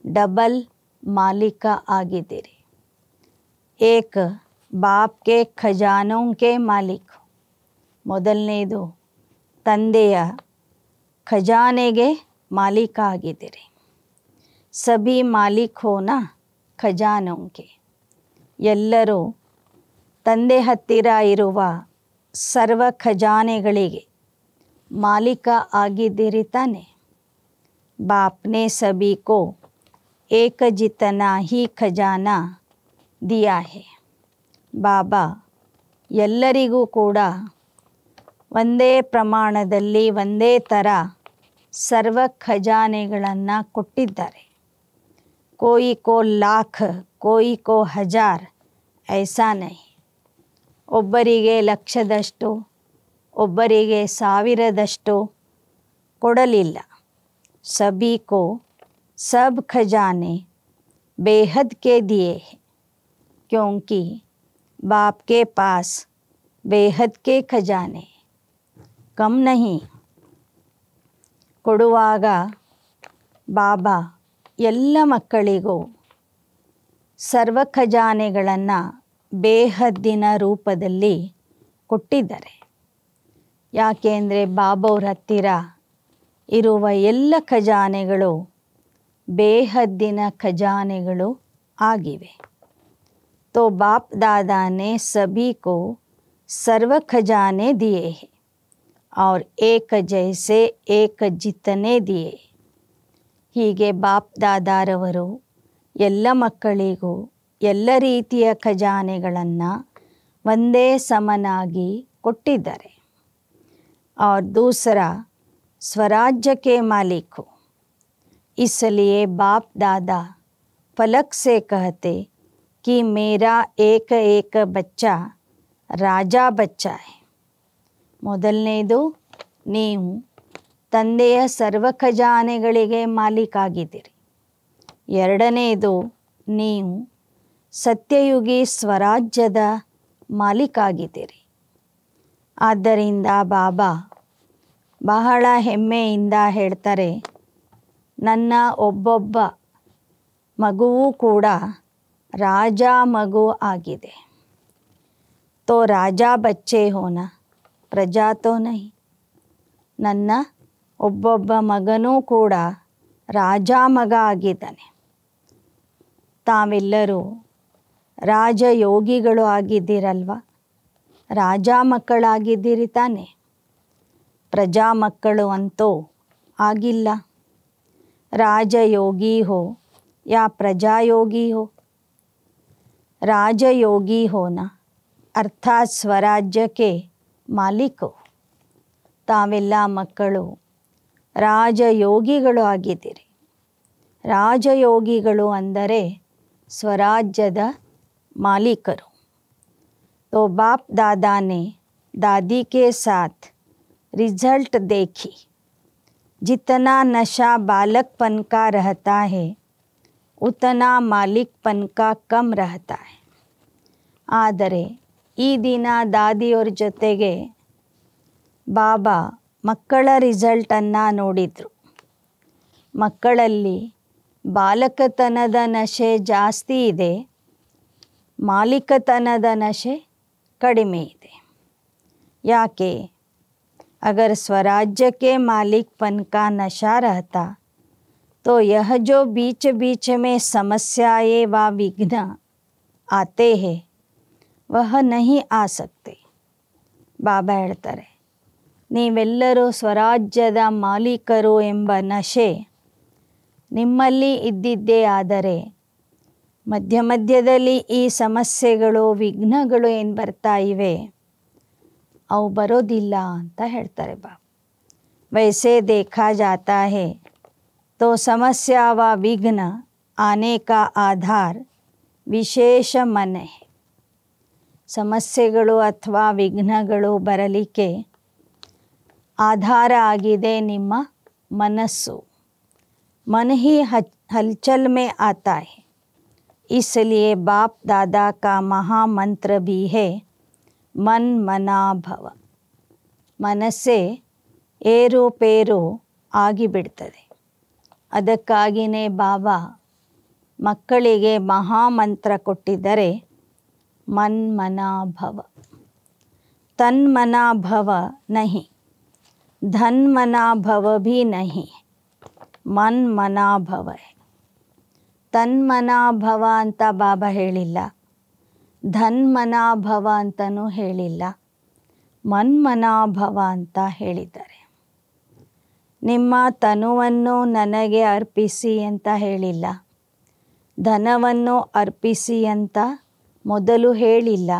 ಡಬಲ್ ಮಾಲೀಕ ಆಗಿದ್ದೀರಿ. ಏಕ್ ಬಾಪ್ ಕೆ ಖಜಾನೋ ಕೆ ಮಾಲೀಕ್. ಮೊದಲನೇದು ತಂದೆಯ ಖಜಾನೆಗೆ ಮಾಲೀಕ ಆಗಿದ್ದೀರಿ. ಸಭಿ ಮಾಲೀಕ್ ಹೋನಾ ಖಜಾನೋಂಕೆ. ಎಲ್ಲರೂ ತಂದೆ ಹತ್ತಿರ ಇರುವ ಸರ್ವ ಖಜಾನೆಗಳಿಗೆ ಮಾಲೀಕ ಆಗಿದ್ದೀರಿ ತಾನೆ. ಬಾಪ್ನೆ ಸಭಿ ಕೋ ಏಕ ಜಿತನಾ ಹಿ ಖಜಾನಾ ದಿಯಾ ಹೇ. ಬಾಬಾ ಎಲ್ಲರಿಗೂ ಕೂಡ ಒಂದೇ ಪ್ರಮಾಣದಲ್ಲಿ ಒಂದೇ ಥರ ಸರ್ವ ಖಜಾನೆಗಳನ್ನು ಕೊಟ್ಟಿದ್ದಾರೆ. कोई को लाख, कोई को हजार, ऐसा नहीं. ಒಬ್ಬರಿಗೆ ಲಕ್ಷದಷ್ಟು, ಒಬ್ಬರಿಗೆ ಸಾವಿರದಷ್ಟು ಕೊಡಲಿಲ್ಲ. ಸಭಿ ಕೋ ಸಬ್ ಖಜಾನೆ बेहद के दिए हैं, क्योंकि बाप के पास बेहद के ಖಜಾನೆ ಕಮ್ ನಹಿ. ಕೊಡುವಾಗ ಬಾಬಾ ಎಲ್ಲ ಮಕ್ಕಳಿಗೂ ಸರ್ವ ಖಜಾನೆಗಳನ್ನು ಬೇಹದ್ದಿನ ರೂಪದಲ್ಲಿ ಕೊಟ್ಟಿದ್ದಾರೆ. ಯಾಕೆಂದರೆ ಬಾಬವ್ರ ಹತ್ತಿರ ಇರುವ ಎಲ್ಲ ಖಜಾನೆಗಳು ಬೇಹದ್ದಿನ ಖಜಾನೆಗಳು ಆಗಿವೆ. तो बाप दादा ने सभी को सर्व खजाने दिए हैं और एक जैसे एक जितने दिए. ಹೀಗೆ ಬಾಪ್ ದಾದಾರವರು ಎಲ್ಲ ಮಕ್ಕಳಿಗೂ ಎಲ್ಲ ರೀತಿಯ ಖಜಾನೆಗಳನ್ನು ಒಂದೇ ಸಮನಾಗಿ ಕೊಟ್ಟಿದ್ದಾರೆ. और दूसरा स्वराज्य के मालिक हो, इसलिए बाप दादा फलक से कहते कि मेरा एक एक बच्चा राजा बच्चा है. ಮೊದಲನೇದು, ನೀವು ತಂದೆಯ ಸರ್ವ ಖಜಾನೆಗಳಿಗೆ ಮಾಲೀಕಾಗಿದ್ದೀರಿ. ಎರಡನೇದು, ನೀವು ಸತ್ಯಯುಗಿ ಸ್ವರಾಜ್ಯದ ಮಾಲೀಕಾಗಿದ್ದೀರಿ. ಆದ್ದರಿಂದ ಬಾಬಾ ಬಹಳ ಹೆಮ್ಮೆಯಿಂದ ಹೇಳ್ತಾರೆ, ನನ್ನ ಒಬ್ಬೊಬ್ಬ ಮಗುವೂ ಕೂಡ ರಾಜ ಮಗು ಆಗಿದೆ. ತೋ ರಾಜ ಬಚ್ಚೆ ಹೋನ ಪ್ರಜಾ ತೋ ನಹಿ. ನನ್ನ ಒಬ್ಬೊಬ್ಬ ಮಗನೂ ಕೂಡ ರಾಜ ಮಗ ಆಗಿದ್ದಾನೆ. ತಾವೆಲ್ಲರೂ ರಾಜಯೋಗಿಗಳು ಆಗಿದ್ದೀರಲ್ವ, ರಾಜ ಮಕ್ಕಳಾಗಿದ್ದೀರಿ ತಾನೆ. ಪ್ರಜಾ ಮಕ್ಕಳು ಅಂತೂ ಆಗಿಲ್ಲ. राजयोगी हो या प्रजायोगी हो, राजयोगी होना अर्थात स्वराज्य के मालिक हो. ತಾವೆಲ್ಲ ಮಕ್ಕಳು ರಾಜಯೋಗಿಗಳು ಆಗಿದ್ದೀರಿ. ರಾಜಯೋಗಿಗಳು ಅಂದರೆ ಸ್ವರಾಜ್ಯದ ಮಾಲೀಕರು. तो बाप दादा ने दादी के साथ रिजल्ट देखी. जितना नशा बालकपन का रहता है उतना मालिकपन का कम रहता है. ಆದರೆ ಈ ದಿನ ದಾದಿಯವ್ರ ಜೊತೆಗೆ ಬಾಬಾ ಮಕ್ಕಳ ರಿಸಲ್ಟನ್ನು ನೋಡಿದರು. ಮಕ್ಕಳಲ್ಲಿ ಬಾಲಕತನದ ನಶೆ ಜಾಸ್ತಿ ಇದೆ, ಮಾಲೀಕತನದ ನಶೆ ಕಡಿಮೆ ಇದೆ. ಯಾಕೆ? अगर स्वराज्य के मालिकपन का नशा रहता तो यह जो बीच बीच में समस्याएं व विघ्न आते हैं वह नहीं आ सकते. ಬಾಬಾ ಹೇಳ್ತಾರೆ, ನೀವೆಲ್ಲರೂ ಸ್ವರಾಜ್ಯದ ಮಾಲೀಕರು ಎಂಬ ನಶೆ ನಿಮ್ಮಲ್ಲಿ ಇದ್ದಿದ್ದೇ ಆದರೆ ಮಧ್ಯ ಮಧ್ಯದಲ್ಲಿ ಈ ಸಮಸ್ಯೆಗಳು ವಿಘ್ನಗಳು ಏನು ಬರ್ತಾ ಇವೆ ಅವು ಬರೋದಿಲ್ಲ ಅಂತ ಹೇಳ್ತಾರೆ ಬಾಬಾ. वैसे देखा जाता है तो समस्या व विघ्न आने का आधार विशेष मन है. ಸಮಸ್ಯೆಗಳು ಅಥವಾ ವಿಘ್ನಗಳು ಬರಲಿಕ್ಕೆ ಆಧಾರ ಆಗಿದೆ ನಿಮ್ಮ ಮನಸ್ಸು. मन ही हलचल में आता है. इसलिए बाप दादा का महामंत्र भी है मन मना भव. ಮನಸ್ಸೇ ಏರುಪೇರು ಆಗಿಬಿಡ್ತದೆ. ಅದಕ್ಕಾಗಿಯೇ ಬಾಬಾ ಮಕ್ಕಳಿಗೆ ಮಹಾಮಂತ್ರ ಕೊಟ್ಟಿದ್ದಾರೆ, ಮನ್ ಮನಾ ಭವ. ತನ್ ಮನಾ ಭವ ನಹಿ, ಧನ್ ಮನಾ ಭವ ಭಿ ನಹಿ, ಮನ್ ಮನಾ ಭವ. ತನ್ ಮನಾ ಭವ ಅಂತ ಬಾಬಾ ಹೇಳಿಲ್ಲ, ಧನ್ ಮನಾ ಭವ ಅಂತನೂ ಹೇಳಿಲ್ಲ, ಮನ್ಮನಾಭವ ಅಂತ ಹೇಳಿದ್ದಾರೆ. ನಿಮ್ಮ ತನುವನ್ನು ನನಗೆ ಅರ್ಪಿಸಿ ಅಂತ ಹೇಳಿಲ್ಲ, ಧನವನ್ನು ಅರ್ಪಿಸಿ ಅಂತ ಮೊದಲು ಹೇಳಿಲ್ಲ.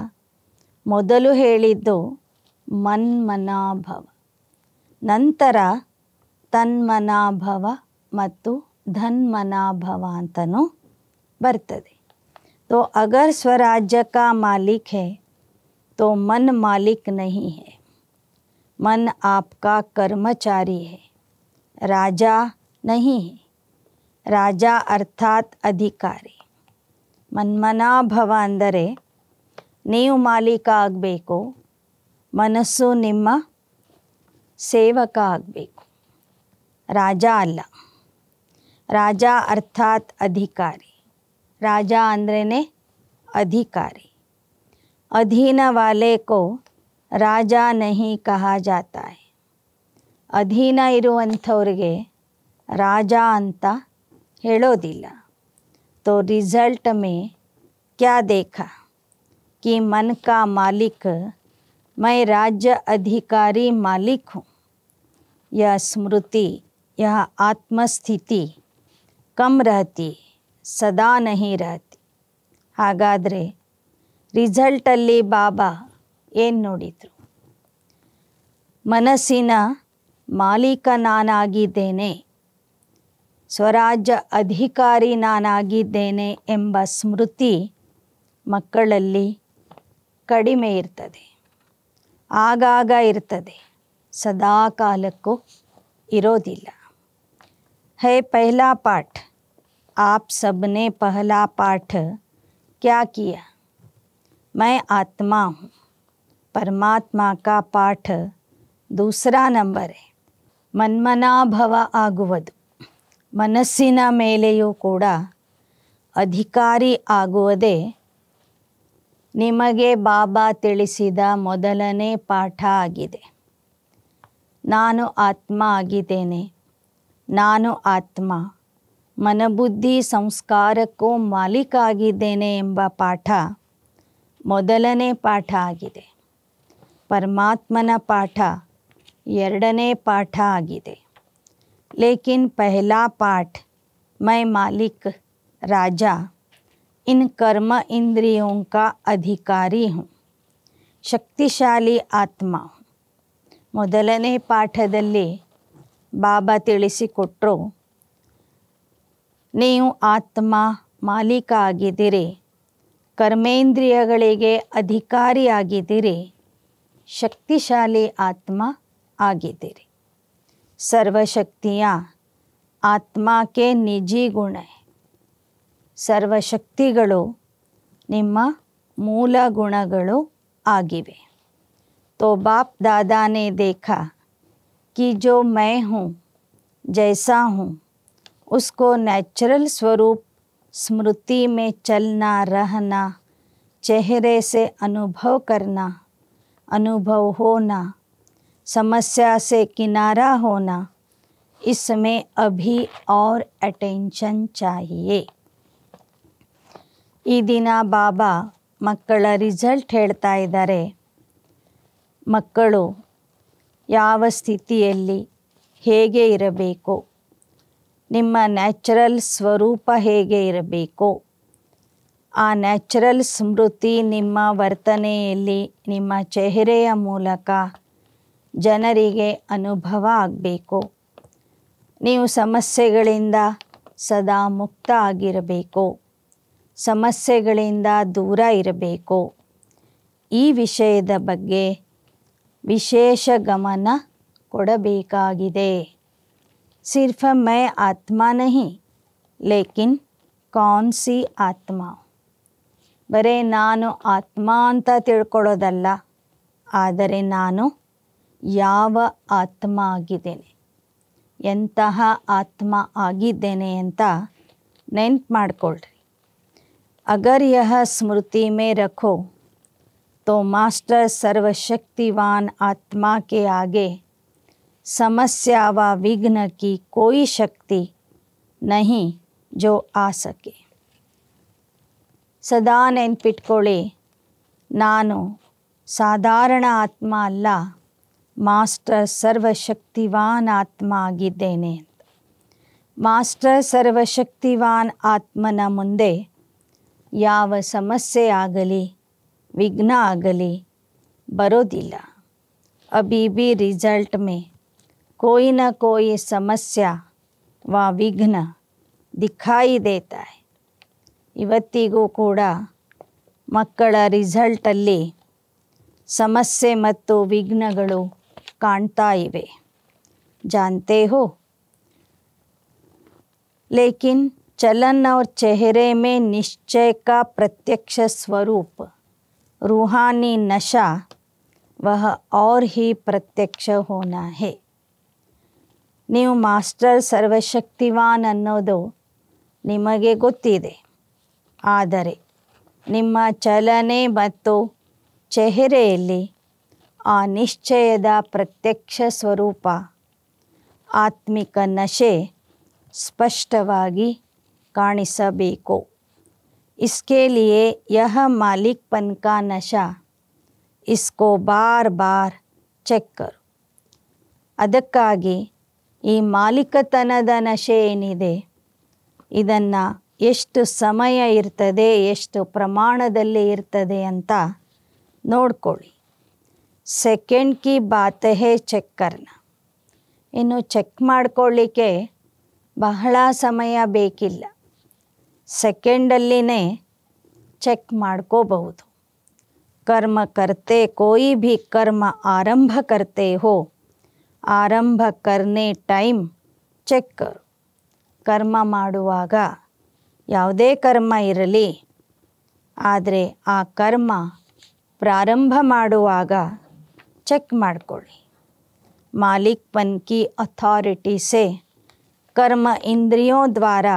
ಮೊದಲು ಹೇಳಿದ್ದು ಮನ್ಮನಾಭವ, ನಂತರ ತನ್ಮನಾಭವ ಮತ್ತು ಧನ್ಮನಾಭವ ಅಂತನೂ ಬರ್ತದೆ. तो अगर स्वराज्य का मालिक है तो मन मालिक नहीं है, मन आपका कर्मचारी है, राजा नहीं है। ರಾಜ ಅರ್ಥಾತ್ ಅಧಿಕಾರಿ. ಮನ್ಮನಾಭವ ಅಂದರೆ ನೀವು ಮಾಲೀಕ ಆಗಬೇಕು, ಮನಸ್ಸು ನಿಮ್ಮ ಸೇವಕ ಆಗಬೇಕು, ರಾಜ ಅಲ್ಲ. ರಾಜ ಅರ್ಥಾತ್ ಅಧಿಕಾರಿ. ರಾಜ ಅಂದ್ರೇ ಅಧಿಕಾರಿ. ಅಧೀನ ವಾಲೆ ಕೋ ರಾಜ ನಹಿ ಕಹಾ ಜಾತಾ ಹೈ. ಅಧೀನ ಇರುವಂಥವ್ರಿಗೆ ರಾಜ ಅಂತ ಹೇಳೋದಿಲ್ಲ. तो रिज़ल्ट में क्या देखा कि मन का मालिक मैं राज्य अधिकारी मालिक हूँ. यह स्मृति, यह आत्मस्थिति कम रहती, सदा नहीं रहती. ಹಾಗಾದರೆ ರಿಸಲ್ಟಲ್ಲಿ ಬಾಬಾ ಏನು ನೋಡಿದರು? ಮನಸ್ಸಿನ ಮಾಲೀಕ ನಾನಾಗಿದ್ದೇನೆ, ಸ್ವರಾಜ್ಯ ಅಧಿಕಾರಿ ನಾನಾಗಿದ್ದೇನೆ ಎಂಬ ಸ್ಮೃತಿ ಮಕ್ಕಳಲ್ಲಿ ಕಡಿಮೆ ಇರ್ತದೆ, ಆಗಾಗ ಇರ್ತದೆ, ಸದಾ ಕಾಲಕ್ಕೂ ಇರೋದಿಲ್ಲ. है पहला पाठ. आप सबने पहला पाठ क्या किया? मैं आत्मा हूँ. परमात्मा का पाठ दूसरा नंबर है. ಮನ್ಮನಾಭವ ಆಗುವುದು. ಮನಸ್ಸಿನ ಮೇಲೆಯೂ ಕೂಡ ಅಧಿಕಾರಿ ಆಗುವುದೇ ನಿಮಗೆ ಬಾಬಾ ತಿಳಿಸಿದ ಮೊದಲನೇ ಪಾಠ ಆಗಿದೆ. ನಾನು ಆತ್ಮ ಆಗಿದ್ದೇನೆ, ನಾನು ಆತ್ಮ ಮನಬುದ್ಧಿ ಸಂಸ್ಕಾರಕ್ಕೂ ಮಾಲೀಕ ಆಗಿದ್ದೇನೆ ಎಂಬ ಪಾಠ ಮೊದಲನೇ ಪಾಠ ಆಗಿದೆ. ಪರಮಾತ್ಮನ ಪಾಠ ಎರಡನೇ ಪಾಠ ಆಗಿದೆ. लेकिन पहला पाठ मैं मालिक राजा इन कर्म इंद्रियों का अधिकारी हूँ, ಶಕ್ತಿಶಾಲಿ ಆತ್ಮ. ಮೊದಲನೇ ಪಾಠದಲ್ಲಿ ಬಾಬಾ ತಿಳಿಸಿಕೊಟ್ಟರು, ನೀವು ಆತ್ಮ ಮಾಲೀಕ ಆಗಿದ್ದೀರಿ, ಕರ್ಮೇಂದ್ರಿಯಗಳಿಗೆ ಅಧಿಕಾರಿಯಾಗಿದ್ದೀರಿ, ಶಕ್ತಿಶಾಲಿ ಆತ್ಮ ಆಗಿದ್ದೀರಿ. ಸರ್ವಶಕ್ತಿಯ ಆತ್ಮ ಕೆ ನಿಜಿ ಗುಣ. ಸರ್ವಶಕ್ತಿಗಳು ನಿಮ್ಮ ಮೂಲ ಗುಣಗಳು ಆಗಿವೆ. तो बाप दादा ने देखा कि जो मैं हूँ, जैसा हूँ, उसको नेचुरल स्वरूप स्मृति में चलना, रहना, चेहरे से अनुभव करना, अनुभव होना, समस्या से किनारा होना, इसमें अभी और अटेंशन चाहिए. ಈ ದಿನ ಬಾಬಾ ಮಕ್ಕಳ ರಿಸಲ್ಟ್ ಹೇಳ್ತಾ ಇದ್ದಾರೆ. ಮಕ್ಕಳು ಯಾವ ಸ್ಥಿತಿಯಲ್ಲಿ ಹೇಗೆ ಇರಬೇಕು, ನಿಮ್ಮ ನ್ಯಾಚುರಲ್ ಸ್ವರೂಪ ಹೇಗೆ ಇರಬೇಕು, ಆ ನ್ಯಾಚುರಲ್ ಸ್ಮೃತಿ ನಿಮ್ಮ ವರ್ತನೆಯಲ್ಲಿ, ನಿಮ್ಮ ಚೆಹರೆಯ ಮೂಲಕ ಜನರಿಗೆ ಅನುಭವ ಆಗಬೇಕು. ನೀವು ಸಮಸ್ಯೆಗಳಿಂದ ಸದಾ ಮುಕ್ತ ಆಗಿರಬೇಕು, ಸಮಸ್ಯೆಗಳಿಂದ ದೂರ ಇರಬೇಕು. ಈ ವಿಷಯದ ಬಗ್ಗೆ ವಿಶೇಷ ಗಮನ ಕೊಡಬೇಕಾಗಿದೆ. सिर्फ मैं आत्मा नहीं, लेकिन कौन सी आत्मा. ಬರೇ ನಾನು ಆತ್ಮ ಅಂತ ತಿಳ್ಕೊಳ್ಳೋದಲ್ಲ, ಆದರೆ ನಾನು ಯಾವ ಆತ್ಮ ಆಗಿದ್ದೇನೆ, ಎಂತಹ ಆತ್ಮ ಆಗಿದ್ದೇನೆ ಅಂತ ನೆನ್ಪು ಮಾಡಿಕೊಳ್ಳ್ರಿ. अगर यह स्मृति में रखो तो मास्टर सर्वशक्तिवान आत्मा के आगे समस्या व विघ्न की कोई शक्ति नहीं जो आ सके. ಸದಾ ನೆನ್ಪಿಟ್ಕೊಳ್ಳಿ, ನಾನು ಸಾಧಾರಣ ಆತ್ಮ ಅಲ್ಲ, ಮಾಸ್ಟರ್ ಸರ್ವಶಕ್ತಿವಾನ್ ಆತ್ಮ ಆಗಿದ್ದೇನೆ ಅಂತ. ಮಾಸ್ಟರ್ ಸರ್ವಶಕ್ತಿವಾನ್ ಆತ್ಮನ ಮುಂದೆ ಯಾವ ಸಮಸ್ಯೆ ಆಗಲಿ, ವಿಘ್ನ ಆಗಲಿ ಬರೋದಿಲ್ಲ. अभी भी रिजल्ट में कोई न कोई समस्या व विघ्न दिखाई देता है. ಇವತ್ತಿಗೂ ಕೂಡ ಮಕ್ಕಳ ರಿಸಲ್ಟಲ್ಲಿ ಸಮಸ್ಯೆ ಮತ್ತು ವಿಘ್ನಗಳು ಕಾಣ್ತಾ ಇವೆ. जानते हो, लेकिन चलन और चेहरे में निश्चय का प्रत्यक्ष स्वरूप रूहानी नशा वह और ही प्रत्यक्ष होना है. ನೀವು ಮಾಸ್ಟರ್ ಸರ್ವಶಕ್ತಿವಾನ್ ಅನ್ನೋದು ನಿಮಗೆ ಗೊತ್ತಿದೆ. ಆದರೆ ನಿಮ್ಮ ಚಲನೆ ಮತ್ತು ಚೆಹರೆಯಲ್ಲಿ ಆ ನಿಶ್ಚಯದ ಪ್ರತ್ಯಕ್ಷ ಸ್ವರೂಪ ಆತ್ಮಿಕ ನಶೆ ಸ್ಪಷ್ಟವಾಗಿ ಕಾಣಿಸಬೇಕು. इसके लिए यह मालिकपन का नशा, इसको बार बार ಚೆಕ್ करो. ಅದಕ್ಕಾಗಿ ಈ ಮಾಲೀಕತನದ ನಶೆ ಏನಿದೆ ಇದನ್ನು ಎಷ್ಟು ಸಮಯ ಇರ್ತದೆ, ಎಷ್ಟು ಪ್ರಮಾಣದಲ್ಲಿ ಇರ್ತದೆ ಅಂತ ನೋಡ್ಕೊಳ್ಳಿ. ಸೆಕೆಂಡ್ ಕಿ ಬಾತ್ ಹೇ ಚೆಕ್ ಕರ್ನ. ಇನ್ನು ಚೆಕ್ ಮಾಡ್ಕೊಳ್ಳಿಕ್ಕೆ ಬಹಳ ಸಮಯ ಬೇಕಿಲ್ಲ, ಸೆಕೆಂಡಲ್ಲಿನೇ ಚೆಕ್ ಮಾಡ್ಕೋಬಹುದು. कर्म करते कोई भी कर्म आरंभ करते हो, ಆರಂಭ करने ಟೈಮ್ ಚೆಕ್ ಕರು. ಕರ್ಮ ಮಾಡುವಾಗ ಯಾವುದೇ ಕರ್ಮ ಇರಲಿ, ಆದರೆ ಆ ಕರ್ಮ ಪ್ರಾರಂಭ ಮಾಡುವಾಗ ಚೆಕ್ ಮಾಡಿಕೊಳ್ಳಿ. मालिकपन की अथॉरिटी से कर्म इंद्रियों द्वारा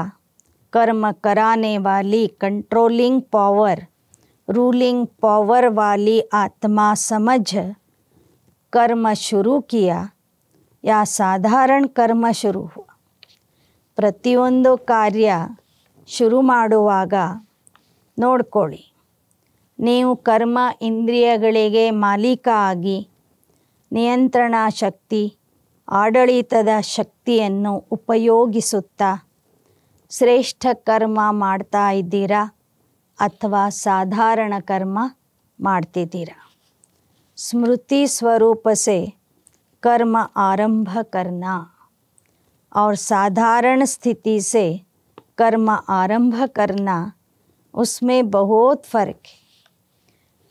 कर्म कराने वाली कंट्रोलिंग पावर, रूलिंग पावर वाली आत्मा समझ कर्म शुरू किया या साधारण कर्म शुरू हुआ. ಪ್ರತಿಯೊಂದು ಕಾರ್ಯ ಶುರು ಮಾಡುವಾಗ ನೋಡ್ಕೊಳ್ಳಿ, ನೀವು ಕರ್ಮ ಇಂದ್ರಿಯಗಳಿಗೆ ಮಾಲೀಕ ಆಗಿ ನಿಯಂತ್ರಣ ಶಕ್ತಿ, ಆಡಳಿತದ ಶಕ್ತಿಯನ್ನು ಉಪಯೋಗಿಸುತ್ತಾ ಶ್ರೇಷ್ಠ ಕರ್ಮ ಮಾಡ್ತಾ ಇದ್ದೀರಾ ಅಥವಾ ಸಾಧಾರಣ ಕರ್ಮ ಮಾಡ್ತಿದ್ದೀರಾ. स्मृति स्वरूप से कर्म आरंभ करना और साधारण स्थिति से कर्म आरंभ करना, उसमें बहुत फ़र्क है.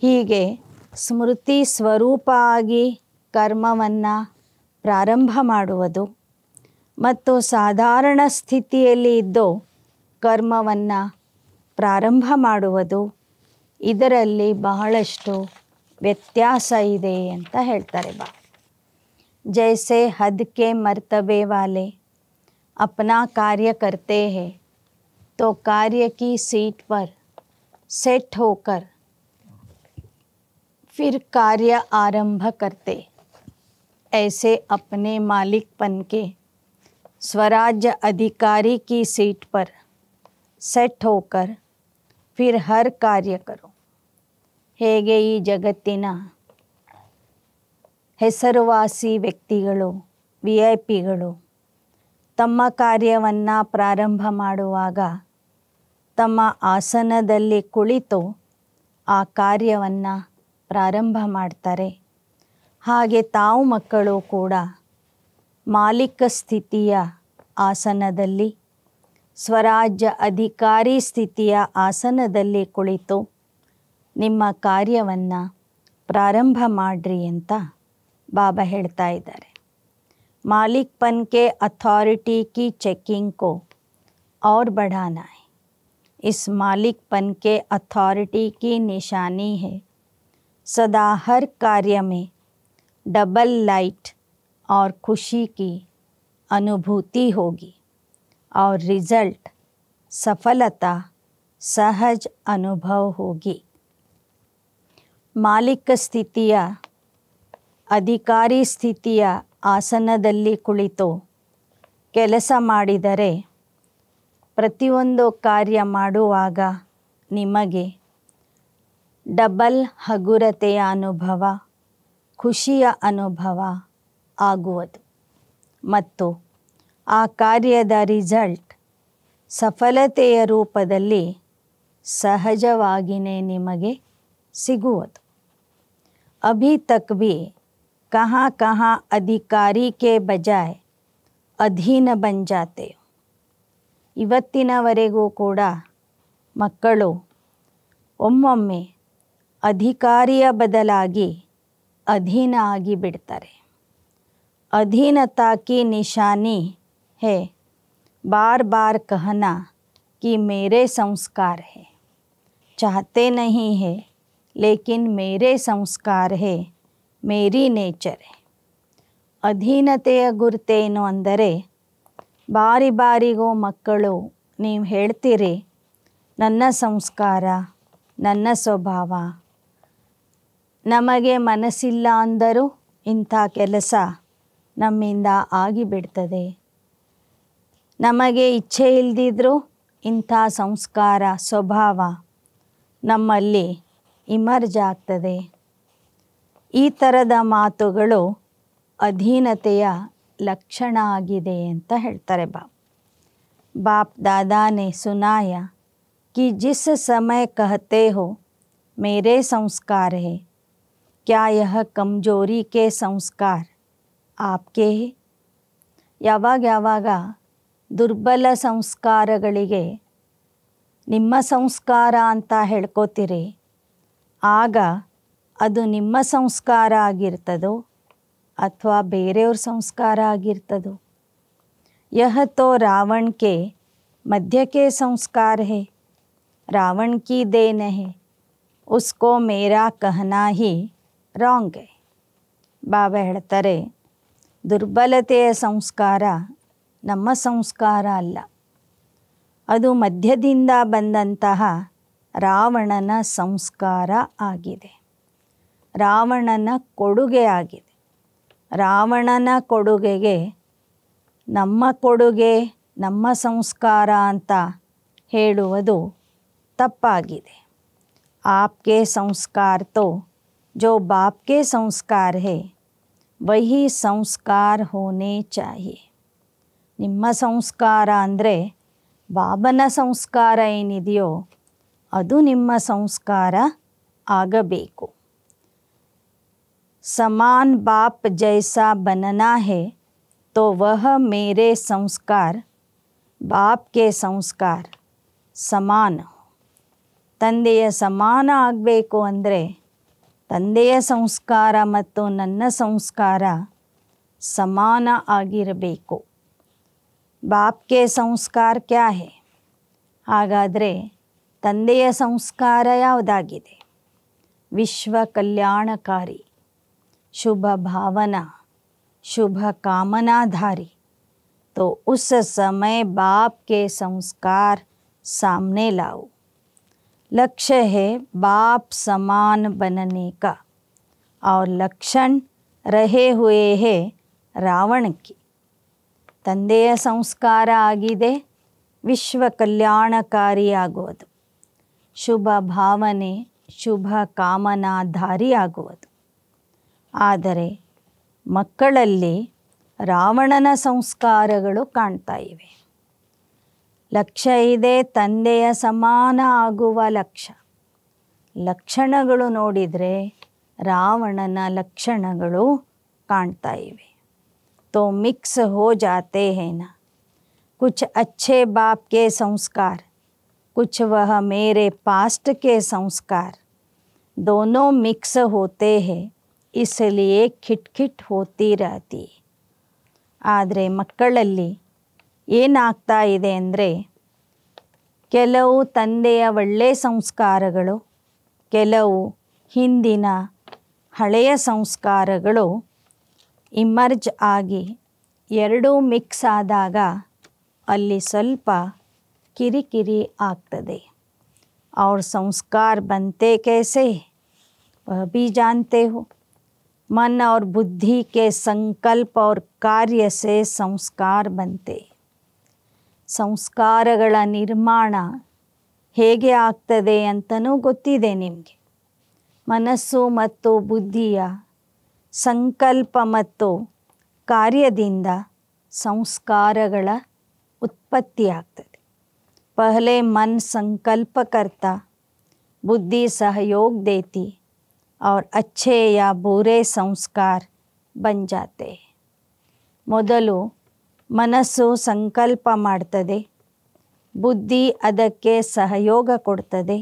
ಹೀಗೆ ಸ್ಮೃತಿ ಸ್ವರೂಪ ಆಗಿ ಕರ್ಮವನ್ನು ಪ್ರಾರಂಭ ಮಾಡುವುದು ಮತ್ತು ಸಾಧಾರಣ ಸ್ಥಿತಿಯಲ್ಲಿ ಇದ್ದು ಕರ್ಮವನ್ನು ಪ್ರಾರಂಭ ಮಾಡುವುದು, ಇದರಲ್ಲಿ ಬಹಳಷ್ಟು ವ್ಯತ್ಯಾಸ ಇದೆ ಅಂತ ಹೇಳ್ತಾರೆ ಬಾ. जैसे हद के मर्तबे वाले अपना कार्य करते हैं तो कार्य की सीट पर सेट होकर फिर कार्य आरंभ करते, ऐसे अपने मालिकपन के स्वराज्य अधिकारी की सीट पर सेट होकर फिर हर कार्य करो. ಹೇಗೆ ಈ ಜಗತ್ತಿನ ಹೆಸರುವಾಸಿ ವ್ಯಕ್ತಿಗಳು, VIP ಗಳು ತಮ್ಮ ಕಾರ್ಯವನ್ನು ಪ್ರಾರಂಭ ಮಾಡುವಾಗ ತಮ್ಮ ಆಸನದಲ್ಲಿ ಕುಳಿತು ಆ ಕಾರ್ಯವನ್ನು ಪ್ರಾರಂಭ ಮಾಡ್ತಾರೆ. ಹಾಗೆ ತಾವು ಮಕ್ಕಳು ಕೂಡ ಮಾಲೀಕ ಸ್ಥಿತಿಯ ಆಸನದಲ್ಲಿ, ಸ್ವರಾಜ್ಯ ಅಧಿಕಾರಿ ಸ್ಥಿತಿಯ ಆಸನದಲ್ಲಿ ಕುಳಿತು ನಿಮ್ಮ ಕಾರ್ಯವನ್ನು ಪ್ರಾರಂಭ ಮಾಡ್ರಿ ಅಂತ ಬಾಬಾ ಹೇಳ್ತಾ ಇದ್ದಾರೆ. मालिकपन के अथॉरिटी की चेकिंग को और बढ़ाना है. इस मालिकपन के अथॉरिटी की निशानी है सदा हर कार्य में डबल लाइट और खुशी की अनुभूति होगी और रिजल्ट सफलता सहज अनुभव होगी. ಮಾಲಿಕ ಸ್ಥಿತಿಯ, ಅಧಿಕಾರಿ ಸ್ಥಿತಿಯ ಆಸನದಲ್ಲಿ ಕುಳಿತು ಕೆಲಸ ಮಾಡಿದರೆ ಪ್ರತಿಯೊಂದು ಕಾರ್ಯ ಮಾಡುವಾಗ ನಿಮಗೆ ಡಬಲ್ ಹಗುರತೆಯ ಅನುಭವ, ಖುಷಿಯ ಅನುಭವ ಆಗುವುದು ಮತ್ತು ಆ ಕಾರ್ಯದ ರಿಸಲ್ಟ್ ಸಫಲತೆಯ ರೂಪದಲ್ಲಿ ಸಹಜವಾಗಿಯೇ ನಿಮಗೆ ಸಿಗುವುದು. अभी तक भी कहाँ कहाँ अधिकारी के बजाय अधीन बन जाते. ಇವತ್ತಿನವರೆಗೂ ಕೂಡ ಮಕ್ಕಳು ಒಮ್ಮೊಮ್ಮೆ ಅಧಿಕಾರಿಯ ಬದಲಾಗಿ ಅಧೀನ ಆಗಿಬಿಡ್ತಾರೆ. अधीनता की निशानी है बार बार कहना कि मेरे संस्कार है. चाहते नहीं है लेकिन मेरे संस्कार है, मेरी ನೇಚರ್ है. ಅಧೀನತೆಯ ಗುರುತೇನು ಅಂದರೆ ಬಾರಿ ಬಾರಿಗೂ ಮಕ್ಕಳು ನೀವು ಹೇಳ್ತೀರಿ ನನ್ನ ಸಂಸ್ಕಾರ, ನನ್ನ ಸ್ವಭಾವ, ನಮಗೆ ಮನಸ್ಸಿಲ್ಲ ಅಂದರೂ ಇಂಥ ಕೆಲಸ ನಮ್ಮಿಂದ ಆಗಿಬಿಡ್ತದೆ, ನಮಗೆ ಇಚ್ಛೆ ಇಲ್ಲದಿದ್ದರೂ ಇಂಥ ಸಂಸ್ಕಾರ ಸ್ವಭಾವ ನಮ್ಮಲ್ಲಿ ಇಮರ್ಜ್ ಆಗ್ತದೆ. ಈ ಥರದ ಮಾತುಗಳು ಅಧೀನತೆಯ ಲಕ್ಷಣ ಆಗಿದೆ ಅಂತ ಹೇಳ್ತಾರೆ बाप दादा ने सुनाया कि जिस समय कहते हो मेरे संस्कार है, क्या यह कमजोरी के संस्कार आपके है? ಯಾವಾಗ ದುರ್ಬಲ ಸಂಸ್ಕಾರಗಳಿಗೆ ನಿಮ್ಮ ಸಂಸ್ಕಾರ ಅಂತ ಹೇಳ್ಕೋತೀರಿ, ಆಗ ಅದು ನಿಮ್ಮ ಸಂಸ್ಕಾರ ಆಗಿರ್ತದೋ ಅಥವಾ ಬೇರೆಯವ್ರ ಸಂಸ್ಕಾರ ಆಗಿರ್ತದೋ? यह तो रावण के मध्य के संस्कार है, रावण की देन है, उसको मेरा कहना ही ರಾಂಗ್ है. ಬಾಬಾ ಹೇಳ್ತಾರೆ ದುರ್ಬಲತೆಯ ಸಂಸ್ಕಾರ ನಮ್ಮ ಸಂಸ್ಕಾರ ಅಲ್ಲ, ಅದು ಮಧ್ಯದಿಂದ ಬಂದಂತಹ ರಾವಣನ ಸಂಸ್ಕಾರ ಆಗಿದೆ, ರಾವಣನ ಕೊಡುಗೆ ಆಗಿದೆ. ರಾವಣನ ಕೊಡುಗೆಗೆ ನಮ್ಮ ಕೊಡುಗೆ ನಮ್ಮ ಸಂಸ್ಕಾರ ಅಂತ ಹೇಳುವುದು ತಪ್ಪಾಗಿದೆ. आपके संस्कार तो जो बाप के संस्कार है वही संस्कार होने चाहिए. ನಿಮ್ಮ ಸಂಸ್ಕಾರ ಅಂದರೆ ಬಾಬನ ಸಂಸ್ಕಾರ ಏನಿದೆಯೋ ಅದು ನಿಮ್ಮ ಸಂಸ್ಕಾರ ಆಗಬೇಕು. समान बाप जैसा बनना है तो वह मेरे संस्कार बाप के संस्कार समान हो. ತಂದೆಯ ಸಮಾನ ಆಗಬೇಕು ಅಂದರೆ ತಂದೆಯ ಸಂಸ್ಕಾರ ಮತ್ತು ನನ್ನ ಸಂಸ್ಕಾರ ಸಮಾನ ಆಗಿರಬೇಕು. ಬಾಪ್ಗೆ ಸಂಸ್ಕಾರ ಕ್ಯಾ ಹೇ? ಹಾಗಾದರೆ ತಂದೆಯ ಸಂಸ್ಕಾರ ಯಾವುದಾಗಿದೆ? ವಿಶ್ವ ಕಲ್ಯಾಣಕಾರಿ, शुभ भावना, शुभ कामनाधारी. तो उस समय बाप के संस्कार सामने लाओ. लक्ष्य है बाप समान बनने का और लक्षण रहे हुए हैं रावण की. ತಂದೆಯ ಸಂಸ್ಕಾರ ಆಗಿದೆ ವಿಶ್ವ ಕಲ್ಯಾಣಕಾರಿ ಆಗುವುದು, ಶುಭ ಭಾವನೆ, ಶುಭ ಕಾಮನಾಧಾರಿ ಆಗುವುದು. ಆದರೆ ಮಕ್ಕಳಲ್ಲಿ ರಾವಣನ ಸಂಸ್ಕಾರಗಳು ಕಾಣ್ತಾ ಇವೆ. ಲಕ್ಷ್ಯ ಇದೆ ತಂದೆಯ ಸಮಾನ ಆಗುವ ಲಕ್ಷ್ಯ, ಲಕ್ಷಣಗಳು ನೋಡಿದರೆ ರಾವಣನ ಲಕ್ಷಣಗಳು ಕಾಣ್ತಾ ಇವೆ. तो मिक्स हो जाते हैं ना, कुछ अच्छे बाप के संस्कार, कुछ वह मेरे पास्ट के संस्कार, दोनों मिक्स होते हैं, इसलिए खिटखिट होती रहती. ಆದರೆ ಮಕ್ಕಳಲ್ಲಿ ಏನಾಗ್ತಾ ಇದೆ ಅಂದರೆ ಕೆಲವು ತಂದೆಯ ಒಳ್ಳೆಯ ಸಂಸ್ಕಾರಗಳು, ಕೆಲವು ಹಿಂದಿನ ಹಳೆಯ ಸಂಸ್ಕಾರಗಳು ಇಮರ್ಜ್ ಆಗಿ ಎರಡೂ ಮಿಕ್ಸ್ ಆದಾಗ ಅಲ್ಲಿ ಸ್ವಲ್ಪ ಕಿರಿಕಿರಿ ಆಗ್ತದೆ. और संस्कार बनते कैसे वह भी जानते हो. मन और बुद्धि के संकल्प और कार्य से संस्कार बनते. ಸಂಸ್ಕಾರಗಳ ನಿರ್ಮಾಣ ಹೇಗೆ ಆಗ್ತದೆ ಅಂತಲೂ ಗೊತ್ತಿದೆ ನಿಮಗೆ. ಮನಸ್ಸು ಮತ್ತು ಬುದ್ಧಿಯ ಸಂಕಲ್ಪ ಮತ್ತು ಕಾರ್ಯದಿಂದ ಸಂಸ್ಕಾರಗಳ ಉತ್ಪತ್ತಿ ಆಗ್ತದೆ. पहले मन संकल्प करता, बुद्धि सहयोग देती और अच्छे या बुरे संस्कार बन जाते. ಮೊದಲು ಮನಸ್ಸು ಸಂಕಲ್ಪ ಮಾಡ್ತದೆ, ಬುದ್ಧಿ ಅದಕ್ಕೆ ಸಹಯೋಗ ಕೊಡ್ತದೆ.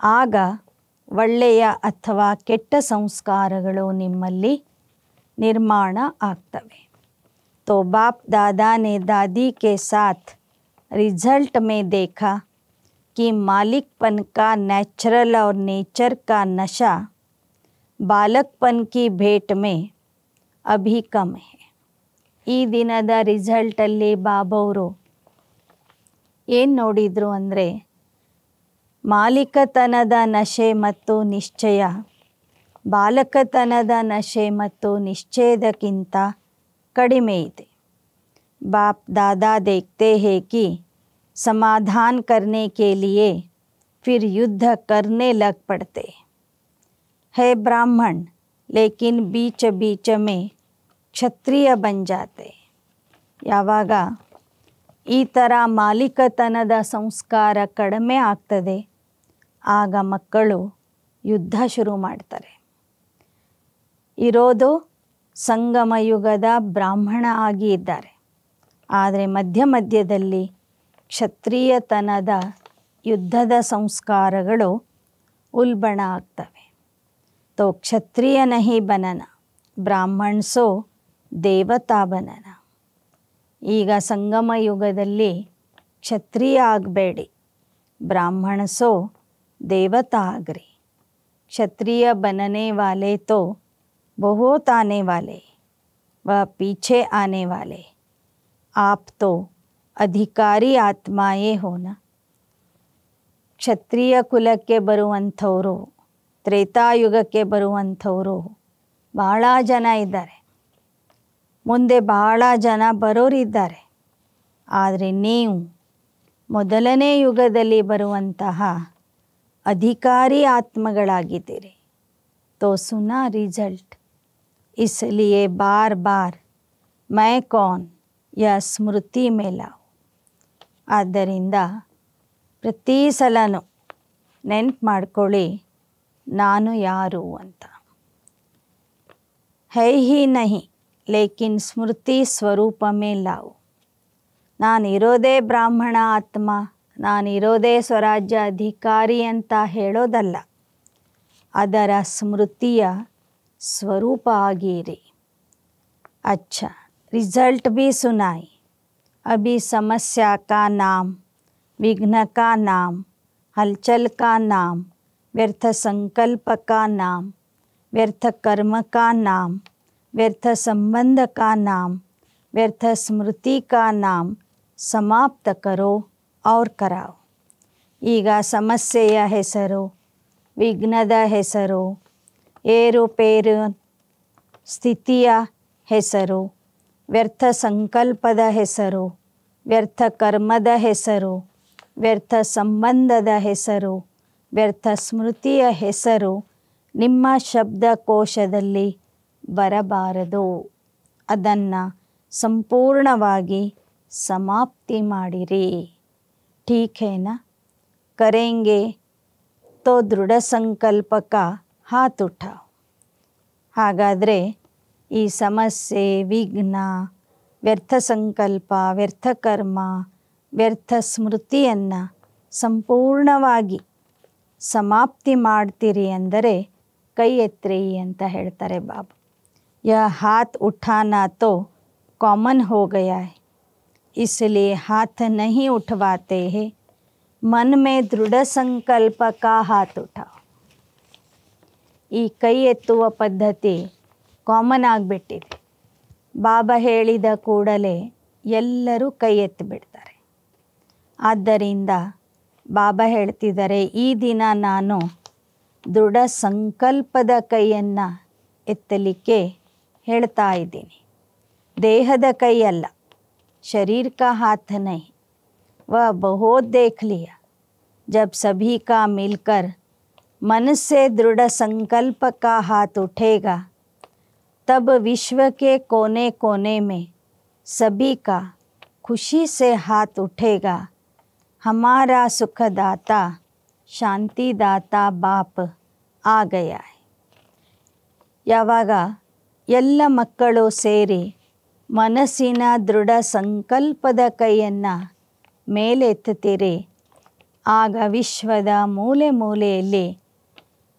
ಆಗ ಒಳ್ಳೆಯ ಅಥವಾ ಕೆಟ್ಟ ಸಂಸ್ಕಾರಗಳು ನಿಮ್ಮಲ್ಲಿ ನಿರ್ಮಾಣ ಆಗ್ತವೆ. तो बाप दादा ने दादी के साथ रिजल्ट में देखा कि मालिकपन का नेचुरल और नेचर का नशा बालकपन की भेंट में अभी कम है. ಈ ದಿನದ ರಿಸಲ್ಟಲ್ಲಿ ಬಾಬವರು ಏನು ನೋಡಿದರು ಅಂದರೆ, ಮಾಲೀಕತನದ ನಶೆ ಮತ್ತು ನಿಶ್ಚಯ ಬಾಲಕತನದ ನಶೆ ಮತ್ತು ನಿಶ್ಚಯದಕ್ಕಿಂತ ಕಡಿಮೆ ಇದೆ. बाप दादा देखते हैं कि समाधान करने के लिए फिर युद्ध करने लग पड़ते है ब्राह्मण, लेकिन बीच बीच में ಕ್ಷತ್ರಿಯ बन जाते. ಯಾವಾಗ ಈ ಥರ ಮಾಲೀಕತನದ ಸಂಸ್ಕಾರ ಕಡಿಮೆ ಆಗ್ತದೆ, ಆಗ ಮಕ್ಕಳು ಯುದ್ಧ ಶುರು ಮಾಡ್ತಾರೆ. ಇರೋದು ಸಂಗಮ ಯುಗದ ಬ್ರಾಹ್ಮಣ ಆಗಿ ಇದ್ದಾರೆ, ಆದರೆ ಮಧ್ಯ ಮಧ್ಯದಲ್ಲಿ ಕ್ಷತ್ರಿಯತನದ ಯುದ್ಧದ ಸಂಸ್ಕಾರಗಳು ಉಲ್ಬಣ ಆಗ್ತವೆ. तो क्षत्रिय नहीं बनना, ब्राह्मण सो ದೇವತಾ ಬನನ. ಈಗ ಸಂಗಮ ಯುಗದಲ್ಲಿ ಕ್ಷತ್ರಿಯ ಆಗಬೇಡಿ, ಬ್ರಾಹ್ಮಣ ಸೋ ದೇವತಾ ಆಗ್ರಿ. क्षत्रिय बनने वाले तो बहुत आने वाले व पीछे आने वाले, आप तो ಅಧಿಕಾರಿ ಆತ್ಮಾಯೇ ಹೋನ. ಕ್ಷತ್ರಿಯ ಕುಲಕ್ಕೆ ಬರುವಂಥವರು, ತ್ರೇತಾಯುಗಕ್ಕೆ ಬರುವಂಥವರು ಬಹಳ ಜನ ಇದ್ದಾರೆ, ಮುಂದೆ ಬಹಳ ಜನ ಬರೋರಿದ್ದಾರೆ. ಆದರೆ ನೀವು ಮೊದಲನೇ ಯುಗದಲ್ಲಿ ಬರುವಂತಹ ಅಧಿಕಾರಿ ಆತ್ಮಗಳಾಗಿದ್ದೀರಿ. तो सुना रिजल्ट, इसलिए बार बार मैं कौन या ಸ್ಮೃತಿ में लाओ. ಆದ್ದರಿಂದ ಪ್ರತಿ ಸಲನೂ ನೆನ್ಪು ಮಾಡ್ಕೊಳ್ಳಿ, ನಾನು ಯಾರು ಅಂತ. है ही नहीं लेकिन ಸ್ಮೃತಿ ಸ್ವರೂಪ में लाओ. ನಾನಿರೋದೇ ಬ್ರಾಹ್ಮಣ ಆತ್ಮ, ನಾನಿರೋದೇ ಸ್ವರಾಜ್ಯ ಅಧಿಕಾರಿ ಅಂತ ಹೇಳೋದಲ್ಲ, ಅದರ ಸ್ಮೃತಿಯ ಸ್ವರೂಪ ಆಗಿರಿ. अच्छा, रिजल्ट भी सुनाई. अभी समस्या का नाम, विघ्न का नाम, हलचल का नाम, व्यर्थ संकल्प का नाम, व्यर्थ कर्म का नाम, व्यर्थ संबंध का नाम, व्यर्थ स्मृति का नाम समाप्त करो और कराओ. ಈಗ ಸಮಸ್ಯೆಯ ಹೆಸರು, ವಿಘ್ನದ ಹೆಸರು, ಏರುಪೇರು ಸ್ಥಿತಿಯ ಹೆಸರು, ವ್ಯರ್ಥ ಸಂಕಲ್ಪದ ಹೆಸರು, ವ್ಯರ್ಥ ಕರ್ಮದ ಹೆಸರು, ವ್ಯರ್ಥ ಸಂಬಂಧದ ಹೆಸರು, ವ್ಯರ್ಥ ಸ್ಮೃತಿಯ ಹೆಸರು ನಿಮ್ಮ ಶಬ್ದಕೋಶದಲ್ಲಿ ಬರಬಾರದು. ಅದನ್ನು ಸಂಪೂರ್ಣವಾಗಿ ಸಮಾಪ್ತಿ ಮಾಡಿರಿ. ठीक है ना? करेंगे तो ದೃಢ ಸಂಕಲ್ಪಕ ಹಾತ್ ಉಠಾವ್. ಹಾಗಾದರೆ ಈ ಸಮಸ್ಯೆ, ವಿಘ್ನ, ವ್ಯರ್ಥ ಸಂಕಲ್ಪ, ವ್ಯರ್ಥ ಕರ್ಮ, ವ್ಯರ್ಥ ಸ್ಮೃತಿಯನ್ನು ಸಂಪೂರ್ಣವಾಗಿ ಸಮಾಪ್ತಿ ಮಾಡ್ತೀರಿ ಅಂದರೆ ಕೈ ಎತ್ತರಿ ಅಂತ ಹೇಳ್ತಾರೆ ಬಾಬಾ. यह हाथ उठाना तो कॉमन हो गया है, इसलिए हाथ नहीं उठवाते हैं. मन में दृढ़ संकल्प का हाथ उठाओ. ಈ ಕೈ ಎತ್ತುವ ಪದ್ಧತಿ ಕಾಮನ್ ಆಗಿಬಿಟ್ಟಿದೆ. ಬಾಬಾ ಹೇಳಿದ ಕೂಡಲೇ ಎಲ್ಲರೂ ಕೈ ಎತ್ತಿಬಿಡ್ತಾರೆ. ಆದ್ದರಿಂದ ಬಾಬಾ ಹೇಳ್ತಿದ್ದಾರೆ, ಈ ದಿನ ನಾನು ದೃಢ ಸಂಕಲ್ಪದ ಕೈಯನ್ನು ಎತ್ತಲಿಕ್ಕೆ ಹೇಳ್ತಾ ಇದ್ದೀನಿ. ದೇಹದ ಕೈ ಅಲ್ಲ, शरीर का हाथ नहीं. वह बहुत देख लिया. जब सभी का मिलकर मन से दृढ़ संकल्प का हाथ उठेगा, तब विश्व के कोने कोने में सभी का खुशी से हाथ उठेगा. हमारा सुखदाता ಶಾಂತಿದಾತಾ ಬಾಪ್ ಆ ಗಯಾ ಹೈ. ಯಾವಾಗ ಎಲ್ಲ ಮಕ್ಕಳು ಸೇರಿ ಮನಸ್ಸಿನ ದೃಢ ಸಂಕಲ್ಪದ ಕೈಯನ್ನು ಮೇಲೆತ್ತುತ್ತೀರಿ, ಆಗ ವಿಶ್ವದ ಮೂಲೆ ಮೂಲೆಯಲ್ಲಿ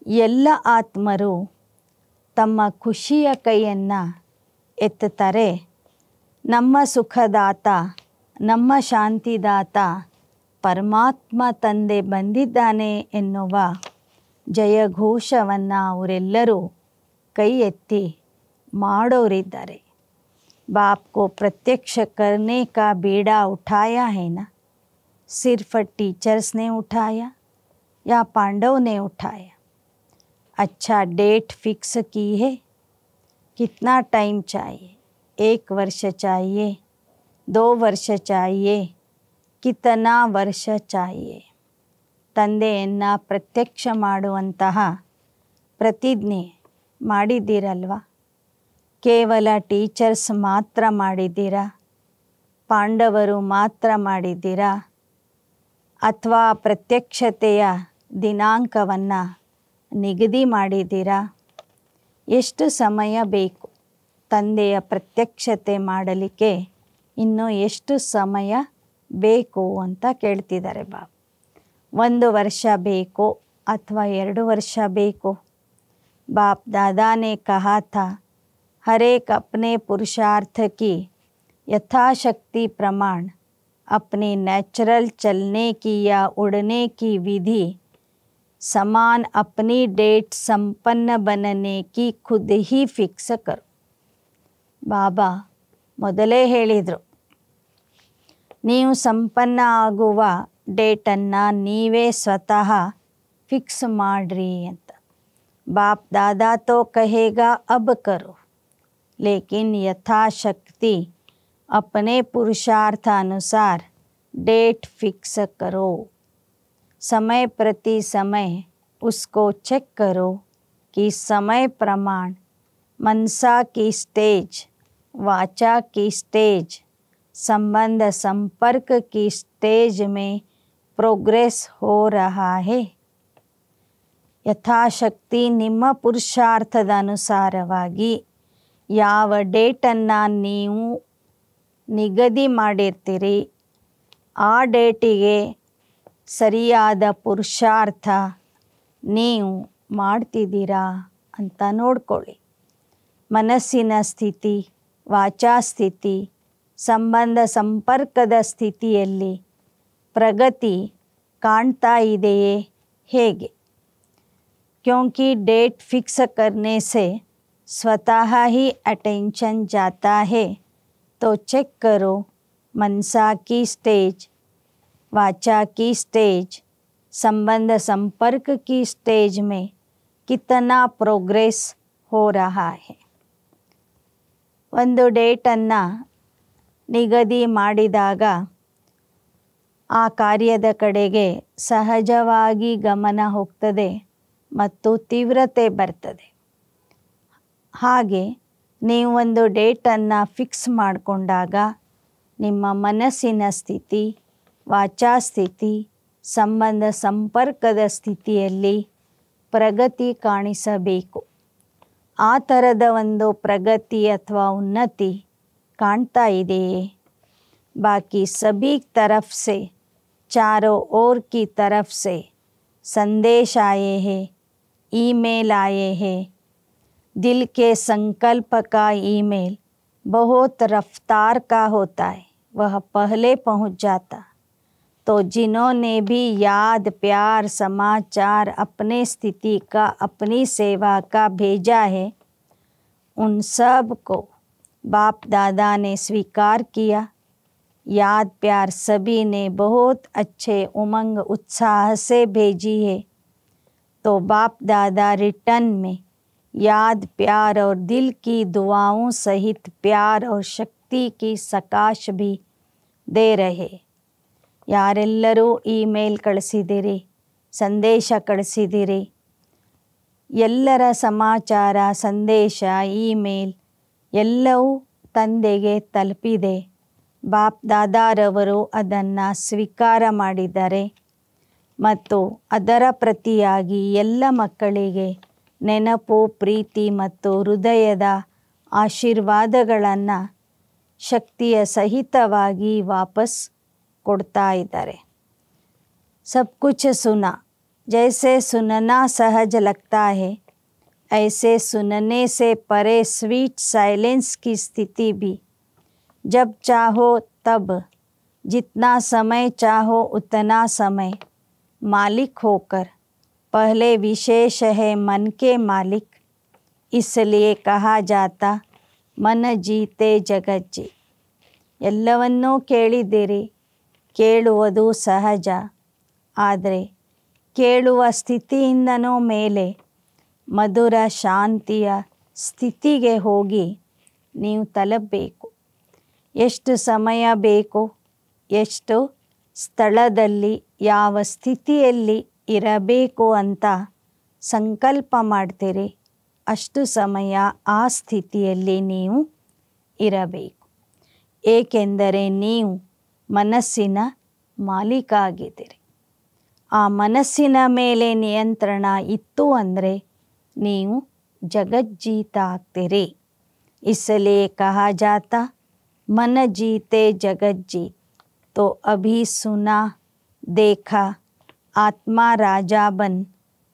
ಎಲ್ಲ ಆತ್ಮರು ತಮ್ಮ ಖುಷಿಯ ಕೈಯನ್ನು ಎತ್ತುತ್ತಾರೆ. ನಮ್ಮ ಸುಖದಾತ, ನಮ್ಮ ಶಾಂತಿದಾತ ಪರಮಾತ್ಮ ತಂದೆ ಬಂದಿದ್ದಾನೆ ಎನ್ನುವ ಜಯಘೋಷವನ್ನು ಅವರೆಲ್ಲರೂ ಕೈ ಎತ್ತಿ ಮಾಡೋರಿದ್ದಾರೆ. बाप को प्रत्यक्ष करने का बीड़ा उठाया है ना? सिर्फ टीचर्स ने उठाया या पांडव ने उठाया? अच्छा डेट फिक्स की है? कितना टाइम चाहिए? 1 वर्ष चाहिए? 2 वर्ष चाहिए? कितना वर्ष चाहिए? ತಂದೆಯನ್ನು ಪ್ರತ್ಯಕ್ಷ ಮಾಡುವಂತಹ ಪ್ರತಿಜ್ಞೆ ಮಾಡಿದ್ದೀರಲ್ವ? ಕೇವಲ ಟೀಚರ್ಸ್ ಮಾತ್ರ ಮಾಡಿದ್ದೀರಾ? ಪಾಂಡವರು ಮಾತ್ರ ಮಾಡಿದ್ದೀರಾ? ಅಥವಾ ಪ್ರತ್ಯಕ್ಷತೆಯ ದಿನಾಂಕವನ್ನು ನಿಗದಿ ಮಾಡಿದ್ದೀರಾ? ಎಷ್ಟು ಸಮಯ ಬೇಕು ತಂದೆಯ ಪ್ರತ್ಯಕ್ಷತೆ ಮಾಡಲಿಕ್ಕೆ? ಇನ್ನೂ ಎಷ್ಟು ಸಮಯ ಬೇಕು ಅಂತ ಕೇಳ್ತಿದ್ದಾರೆ ಬಾಬಾ. 1 ವರ್ಷ ಬೇಕೋ ಅಥವಾ 2 ವರ್ಷ ಬೇಕೋ? बाप दादा ने कहा था हर एक अपने पुरुषार्थ की यथाशक्ति प्रमाण अपने नेचुरल चलने की या उड़ने की विधि समान अपनी डेट संपन्न बनने की खुद ही फिक्स करो. बाबा ಮೊದಲೇ ಹೇಳಿದರು, ನೀವು ಸಂಪನ್ನ ಆಗುವ ಡೇಟನ್ನು ನೀವೇ ಸ್ವತಃ ಫಿಕ್ಸ್ ಮಾಡ್ರಿ ಅಂತ. बाप दादा तो कहेगा अब करो, लेकिन यथाशक्ति अपने पुरुषार्थ अनुसार डेट फिक्स करो. समय प्रति समय उसको चेक करो कि समय प्रमाण मनसा की स्टेज, वाचा की स्टेज, संबंध संपर्क की स्टेज में प्रोग्रेस हो रहा है. ಯಥಾಶಕ್ತಿ ನಿಮ್ಮ ಪುರುಷಾರ್ಥದ ಅನುಸಾರವಾಗಿ ಯಾವ ಡೇಟನ್ನು ನೀವು ನಿಗದಿ ಮಾಡಿರ್ತೀರಿ ಆ ಡೇಟಿಗೆ ಸರಿಯಾದ ಪುರುಷಾರ್ಥ ನೀವು ಮಾಡ್ತಿದ್ದೀರಾ ಅಂತ ನೋಡ್ಕೊಳ್ಳಿ. ಮನಸ್ಸಿನ ಸ್ಥಿತಿ, ವಾಚಾ ಸ್ಥಿತಿ, ಸಂಬಂಧ ಸಂಪರ್ಕದ ಸ್ಥಿತಿಯಲ್ಲಿ ಪ್ರಗತಿ ಕಾಣ್ತಾ ಇದೆಯೇ ಹೇಗೆ? क्योंकि डेट फिक्स करने से स्वतः ही अटेंशन जाता है, तो चेक करो मनसा की स्टेज, वाचा की स्टेज, संबंध संपर्क की स्टेज में कितना प्रोग्रेस हो रहा है. ಒಂದು ಡೇಟನ್ನು ನಿಗದಿ ಮಾಡಿದಾಗ ಆ ಕಾರ್ಯದ ಕಡೆಗೆ ಸಹಜವಾಗಿ ಗಮನ ಹೋಗ್ತದೆ ಮತ್ತು ತೀವ್ರತೆ ಬರ್ತದೆ. ಹಾಗೆ ನೀವು ಒಂದು ಡೇಟನ್ನು ಫಿಕ್ಸ್ ಮಾಡಿಕೊಂಡಾಗ ನಿಮ್ಮ ಮನಸ್ಸಿನ ಸ್ಥಿತಿ, ವಾಚಾ ಸ್ಥಿತಿ, ಸಂಬಂಧ ಸಂಪರ್ಕದ ಸ್ಥಿತಿಯಲ್ಲಿ ಪ್ರಗತಿ ಕಾಣಿಸಬೇಕು. ಆ ಥರದ ಒಂದು ಪ್ರಗತಿ ಅಥವಾ ಉನ್ನತಿ ಕಾಣ್ತಾ ಇದೆಯೇ? ಬಾಕಿ ಸಭಿ तरफ से, चारों ओर की तरफ से संदेश आए हैं, ईमेल आए हैं. दिल के संकल्प का ईमेल बहुत रफ्तार का होता है, वह पहले पहुंच जाता. तो जिन्होंने भी याद, प्यार, समाचार अपने स्थिति का, अपनी सेवा का भेजा है, उन सब को बाप दादा ने स्वीकार किया. याद प्यार सभी ने बहुत अच्छे उमंग उत्साह से भेजी है. तो बाप दादा रिटर्न में याद, प्यार और दिल की दुआओं सहित प्यार और शक्ति की सकाश भी दे रहे. ಯಾರೆಲ್ಲರೂ ಇಮೇಲ್ ಕಳಿಸಿದಿರಿ, ಸಂದೇಶ ಕಳಿಸಿದಿರಿ, ಎಲ್ಲರ ಸಮಾಚಾರ, ಸಂದೇಶ, ಇಮೇಲ್ ಎಲ್ಲವೂ ತಂದೆಗೆ ತಲುಪಿದೆ. ಬಾಪ್ ದಾದಾರವರು ಅದನ್ನು ಸ್ವೀಕಾರ ಮಾಡಿದ್ದಾರೆ ಮತ್ತು ಅದರ ಪ್ರತಿಯಾಗಿ ಎಲ್ಲ ಮಕ್ಕಳಿಗೆ ನೆನಪು, ಪ್ರೀತಿ ಮತ್ತು ಹೃದಯದ ಆಶೀರ್ವಾದಗಳನ್ನು ಶಕ್ತಿಯ ಸಹಿತವಾಗಿ ವಾಪಸ್ ಕೊಡ್ತಾ ಇದ್ದಾರೆ. सब कुछ सुना, जैसे सुनना सहज लगता है, ऐसे सुनने से परे स्वीट साइलेंस की स्थिति भी जब चाहो तब, जितना समय चाहो उतना समय मालिक होकर, पहले विशेष है मन के मालिक, इसलिए कहा जाता मन जीते जगತ್ ಜೀ. ಎಲ್ಲವನ್ನೂ ಕೇಳಿದ್ದೀರಿ, ಕೇಳುವುದು ಸಹಜ. ಆದರೆ ಕೇಳುವ ಸ್ಥಿತಿಯಿಂದನೂ ಮೇಲೆ ಮಧುರ ಶಾಂತಿಯ ಸ್ಥಿತಿಗೆ ಹೋಗಿ ನೀವು ತಲುಪಬೇಕು. ಎಷ್ಟು ಸಮಯ ಬೇಕು, ಎಷ್ಟು ಸ್ಥಳದಲ್ಲಿ ಯಾವ ಸ್ಥಿತಿಯಲ್ಲಿ ಇರಬೇಕು ಅಂತ ಸಂಕಲ್ಪ ಮಾಡ್ತೀರಿ, ಅಷ್ಟು ಸಮಯ ಆ ಸ್ಥಿತಿಯಲ್ಲಿ ನೀವು ಇರಬೇಕು. ಏಕೆಂದರೆ ನೀವು ಮನಸ್ಸಿನ ಮಾಲೀಕ ಆಗಿದ್ದೀರಿ. ಆ ಮನಸ್ಸಿನ ಮೇಲೆ ನಿಯಂತ್ರಣ ಇತ್ತು ಅಂದರೆ ನೀವು ಜಗಜ್ಜೀತ ಆಗ್ತೀರಿ. इसलिए कहा जाता मन जीते जगत जीत. तो अभी सुना देखा आत्मा राजा बन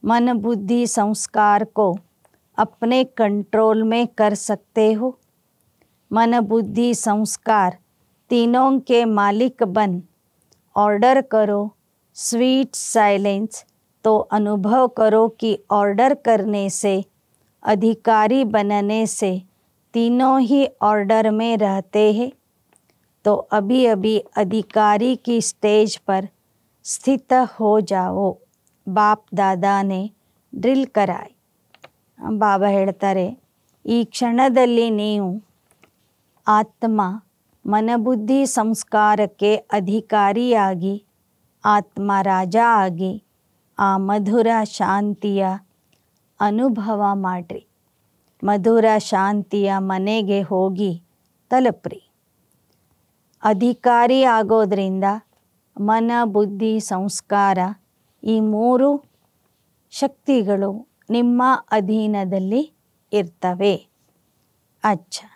मन बुद्धि संस्कार को अपने कंट्रोल में कर सकते हो. मन बुद्धि संस्कार तीनों के मालिक बन ऑर्डर करो स्वीट साइलेंस. तो अनुभव करो कि ऑर्डर करने से, अधिकारी बनने से तीनों ही ऑर्डर में रहते हैं. तो अभी अभी अधिकारी की स्टेज पर स्थित हो जाओ. बाप दादा ने ಡ್ರಿಲ್ कराई. ಬಾಬಾ ಹೇಳ್ತಾರೆ, ಈ ಕ್ಷಣದಲ್ಲಿ ನೀವು ಆತ್ಮ ಮನಬುದ್ಧಿ ಸಂಸ್ಕಾರಕ್ಕೆ ಅಧಿಕಾರಿಯಾಗಿ, ಆತ್ಮ ರಾಜ ಆಗಿ ಆ ಮಧುರ ಶಾಂತಿಯ ಅನುಭವ ಮಾಡಿರಿ. ಮಧುರ ಶಾಂತಿಯ ಮನೆಗೆ ಹೋಗಿ ತಲುಪ್ರಿ. ಅಧಿಕಾರಿ ಆಗೋದ್ರಿಂದ ಮನ ಬುದ್ಧಿ ಸಂಸ್ಕಾರ ಈ ಮೂರು ಶಕ್ತಿಗಳು ನಿಮ್ಮ ಅಧೀನದಲ್ಲಿ ಇರ್ತವೆ. अच्छा,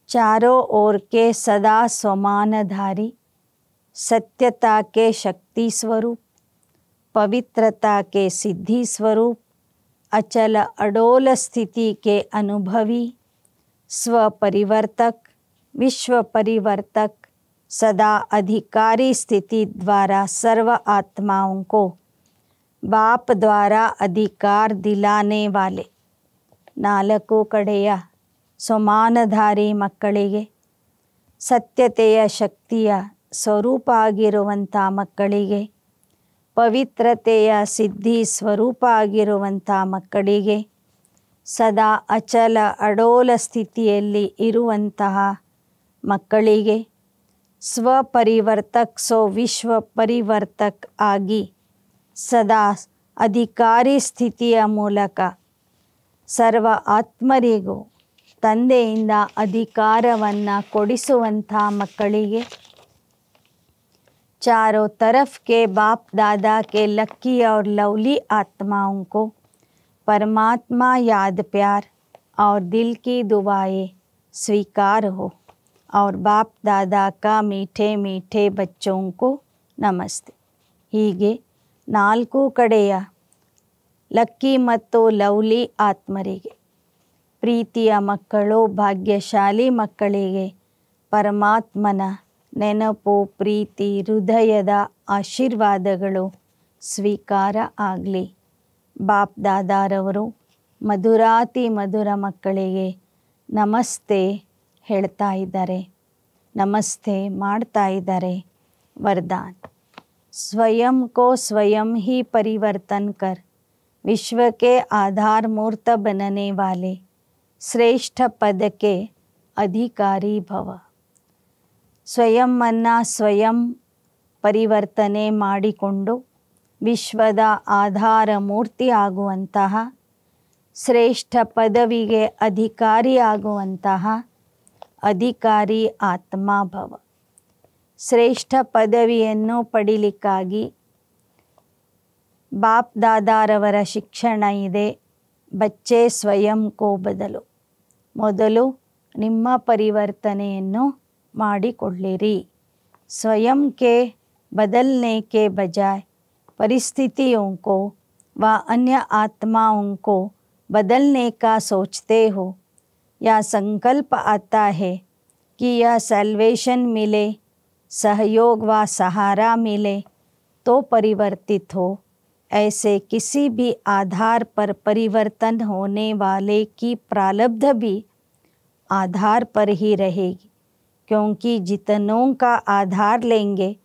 चारों ओर के सदा स्वमानधारी, सत्यता के शक्ति स्वरूप, पवित्रता के सिद्धि स्वरूप, अचल अडोल स्थिति के अनुभवी, स्वपरिवर्तक, विश्व परिवर्तक, सदा अधिकारी स्थिति द्वारा सर्व आत्माओं को बाप द्वारा अधिकार दिलाने वाले, ನಾಲ್ಕು ಕಡೆಯ ಸಮಾನಧಾರಿ ಮಕ್ಕಳಿಗೆ, ಸತ್ಯತೆಯ ಶಕ್ತಿಯ ಸ್ವರೂಪ ಆಗಿರುವಂಥ ಮಕ್ಕಳಿಗೆ, ಪವಿತ್ರತೆಯ ಸಿದ್ಧಿ ಸ್ವರೂಪ ಆಗಿರುವಂಥ ಮಕ್ಕಳಿಗೆ, ಸದಾ ಅಚಲ ಅಡೋಲ ಸ್ಥಿತಿಯಲ್ಲಿ ಇರುವಂತಹ ಮಕ್ಕಳಿಗೆ, ಸ್ವಪರಿವರ್ತಕ್ ಸೋ ವಿಶ್ವ ಪರಿವರ್ತಕ್ ಆಗಿ ಸದಾ ಅಧಿಕಾರಿ ಸ್ಥಿತಿಯ ಮೂಲಕ ಸರ್ವ ಆತ್ಮರಿಗೂ ತಂದೆಯಿಂದ ಅಧಿಕಾರವನ್ನು ಕೊಡಿಸುವಂಥ ಮಕ್ಕಳಿಗೆ, चारों तरफ के बाप दादा के लक्की और लवली आत्माओं को परमात्मा याद प्यार और दिल की दुआएं स्वीकार हो. और बाप दादा का मीठे मीठे बच्चों को नमस्ते. ಹೀಗೆ ನಾಲ್ಕು ಕಡೆಯ ಲಕ್ಕಿ ಮತ್ತು ಲವ್ಲಿ ಆತ್ಮರಿಗೆ, ಪ್ರೀತಿಯ ಮಕ್ಕಳು, ಭಾಗ್ಯಶಾಲಿ ಮಕ್ಕಳಿಗೆ ಪರಮಾತ್ಮನ ನೆನಪು, ಪ್ರೀತಿ, ಹೃದಯದ ಆಶೀರ್ವಾದಗಳು ಸ್ವೀಕಾರ ಆಗಲಿ. ಬಾಪ್ ದಾದಾರವರು ಮಧುರಾತಿ ಮಧುರ ಮಕ್ಕಳಿಗೆ ನಮಸ್ತೆ ಹೇಳ್ತಾ ಇದ್ದಾರೆ, ನಮಸ್ತೆ ಮಾಡ್ತಾ ಇದ್ದಾರೆ. ವರದಾನ್, स्वयं को स्वयं ही परिवर्तन कर विश्व के आधार मूर्त बनने वाले श्रेष्ठ पद के अधिकारी भव. ಸ್ವಯಂವನ್ನು ಸ್ವಯಂ ಪರಿವರ್ತನೆ ಮಾಡಿಕೊಂಡು ವಿಶ್ವದ ಆಧಾರ ಮೂರ್ತಿ ಆಗುವಂತಹ, ಶ್ರೇಷ್ಠ ಪದವಿಗೆ ಅಧಿಕಾರಿಯಾಗುವಂತಹ ಅಧಿಕಾರಿ ಆತ್ಮಭವ. ಶ್ರೇಷ್ಠ ಪದವಿಯನ್ನು ಪಡಿಲಿಕ್ಕಾಗಿ ಬಾಪ್ ದಾದಾರವರ ಶಿಕ್ಷಣ ಇದೆ. ಬಚ್ಚೆ ಸ್ವಯಂ ಕೋ ಬದಲು, ಮೊದಲು ನಿಮ್ಮ ಪರಿವರ್ತನೆಯನ್ನು ಮಾಡಿಕೊಳ್ಳಿರಿ. ಸ್ವಯಂ ಕೆ ಬದಲ್ನೆ ಕೆ ಬಜಾಯ್ परिस्थितियों को व अन्य आत्माओं को बदलने का सोचते हो या संकल्प आता है कि यह सैल्वेशन मिले, सहयोग व सहारा मिले तो परिवर्तित हो, ऐसे किसी भी आधार पर परिवर्तन होने वाले की प्रारब्ध भी आधार पर ही रहेगी, क्योंकि जितनों का आधार लेंगे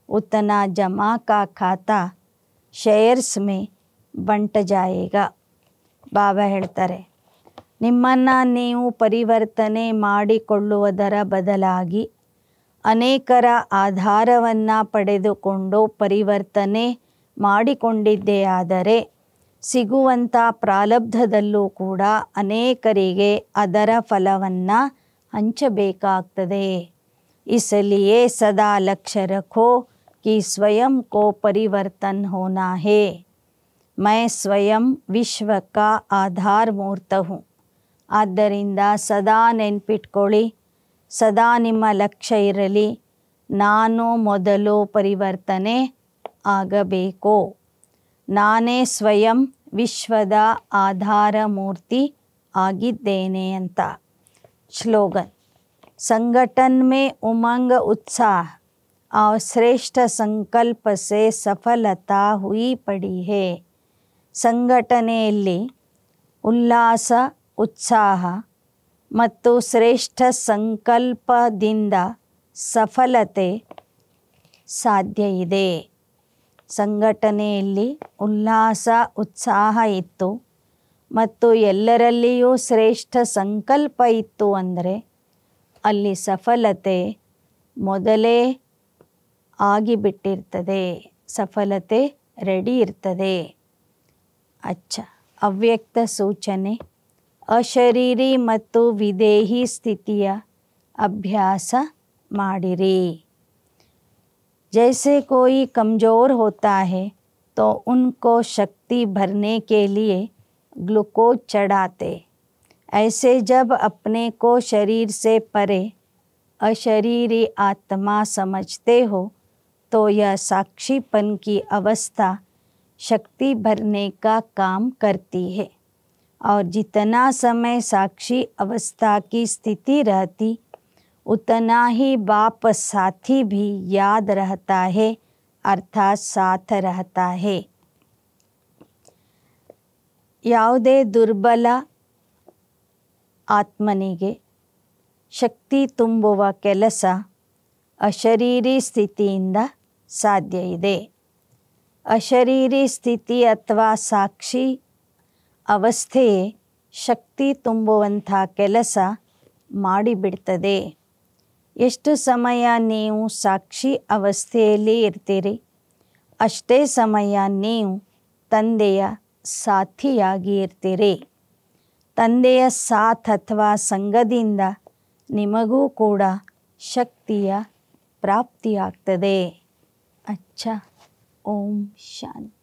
उतना जमा का खाता ಶೇರ್ಸ್ ಮೇ ಬಂಟ ಜಾಯೇಗಾ. ಬಾಬಾ ಹೇಳ್ತಾರೆ, ನಿಮ್ಮನ್ನು ನೀವು ಪರಿವರ್ತನೆ ಮಾಡಿಕೊಳ್ಳುವುದರ ಬದಲಾಗಿ ಅನೇಕರ ಆಧಾರವನ್ನು ಪಡೆದುಕೊಂಡು ಪರಿವರ್ತನೆ ಮಾಡಿಕೊಂಡಿದ್ದೇ ಆದರೆ ಸಿಗುವಂಥ ಪ್ರಾರಬ್ಧದಲ್ಲೂ ಕೂಡ ಅನೇಕರಿಗೆ ಅದರ ಫಲವನ್ನು ಹಂಚಬೇಕಾಗ್ತದೆ. इसलिए सदा लक्ष्य रखो कि स्वयं को परिवर्तन होना है. मैं स्वयं विश्व का आधार मूर्त हूँ. ಆದ್ದರಿಂದ ಸದಾ ನೆನ್ಪಿಟ್ಕೊಳ್ಳಿ, ಸದಾ ನಿಮ್ಮ ಲಕ್ಷ್ಯ ಇರಲಿ, ನಾನು ಮೊದಲು ಪರಿವರ್ತನೆ ಆಗಬೇಕು. ನಾನೇ ಸ್ವಯಂ ವಿಶ್ವದ ಆಧಾರ ಮೂರ್ತಿ ಆಗಿದ್ದೇನೆ ಅಂತ. ಸ್ಲೋಗನ್. संगठन में उमंग उत्साह और श्रेष्ठ संकल्प से सफलता हुई पड़ी है. ಸಂಘಟನೆಯಲ್ಲಿ ಉಲ್ಲಾಸ, ಉತ್ಸಾಹ ಮತ್ತು ಶ್ರೇಷ್ಠ ಸಂಕಲ್ಪದಿಂದ ಸಫಲತೆ ಸಾಧ್ಯ ಇದೆ. ಸಂಘಟನೆಯಲ್ಲಿ ಉಲ್ಲಾಸ, ಉತ್ಸಾಹ ಇತ್ತು ಮತ್ತು ಎಲ್ಲರಲ್ಲಿಯೂ ಶ್ರೇಷ್ಠ ಸಂಕಲ್ಪ ಇತ್ತು ಅಂದರೆ ಅಲ್ಲಿ ಸಫಲತೆ ಮೊದಲೇ ಆಗಿಬಿಟ್ಟಿರ್ತದೆ, ಸಫಲತೆ ರೆಡಿ ಇರ್ತದೆ. ಅಚ್ಚ. ಅವ್ಯಕ್ತ ಸೂಚನೆ. ಅಶರೀರಿ ಮತ್ತು ವಿದೇಹಿ ಸ್ಥಿತಿಯ ಅಭ್ಯಾಸ ಮಾಡಿರಿ. जैसे कोई कमज़ोर होता है तो उनको शक्ति भरने के लिए ग्लूकोज चढ़ाते, ऐसे जब अपने को शरीर से परे अशरीरी आत्मा समझते हो तो यह साक्षीपन की अवस्था शक्ति भरने का काम करती है. और जितना समय साक्षी अवस्था की स्थिति रहती उतना ही बाप साथी भी याद रहता है, अर्थात साथ रहता है. ಯಾವುದೇ ದುರ್ಬಲ ಆತ್ಮನಿಗೆ ಶಕ್ತಿ ತುಂಬುವ ಕೆಲಸ ಅಶರೀರಿ ಸ್ಥಿತಿಯಿಂದ ಸಾಧ್ಯ ಇದೆ. ಅಶರೀರಿ ಸ್ಥಿತಿ ಅಥವಾ ಸಾಕ್ಷಿ ಅವಸ್ಥೆಯೇ ಶಕ್ತಿ ತುಂಬುವಂಥ ಕೆಲಸ ಮಾಡಿಬಿಡ್ತದೆ. ಎಷ್ಟು ಸಮಯ ನೀವು ಸಾಕ್ಷಿ ಅವಸ್ಥೆಯಲ್ಲಿ ಇರ್ತೀರಿ ಅಷ್ಟೇ ಸಮಯ ನೀವು ತಂದೆಯ ಸಾಥಿಯಾಗಿ ಇರ್ತೀರಿ. ತಂದೆಯ ಸಾಥ್ ಅಥವಾ ಸಂಘದಿಂದ ನಿಮಗೂ ಕೂಡ ಶಕ್ತಿಯ ಪ್ರಾಪ್ತಿಯಾಗ್ತದೆ. ಅಚ್ಚ. ಓಂ ಶಾಂತಿ.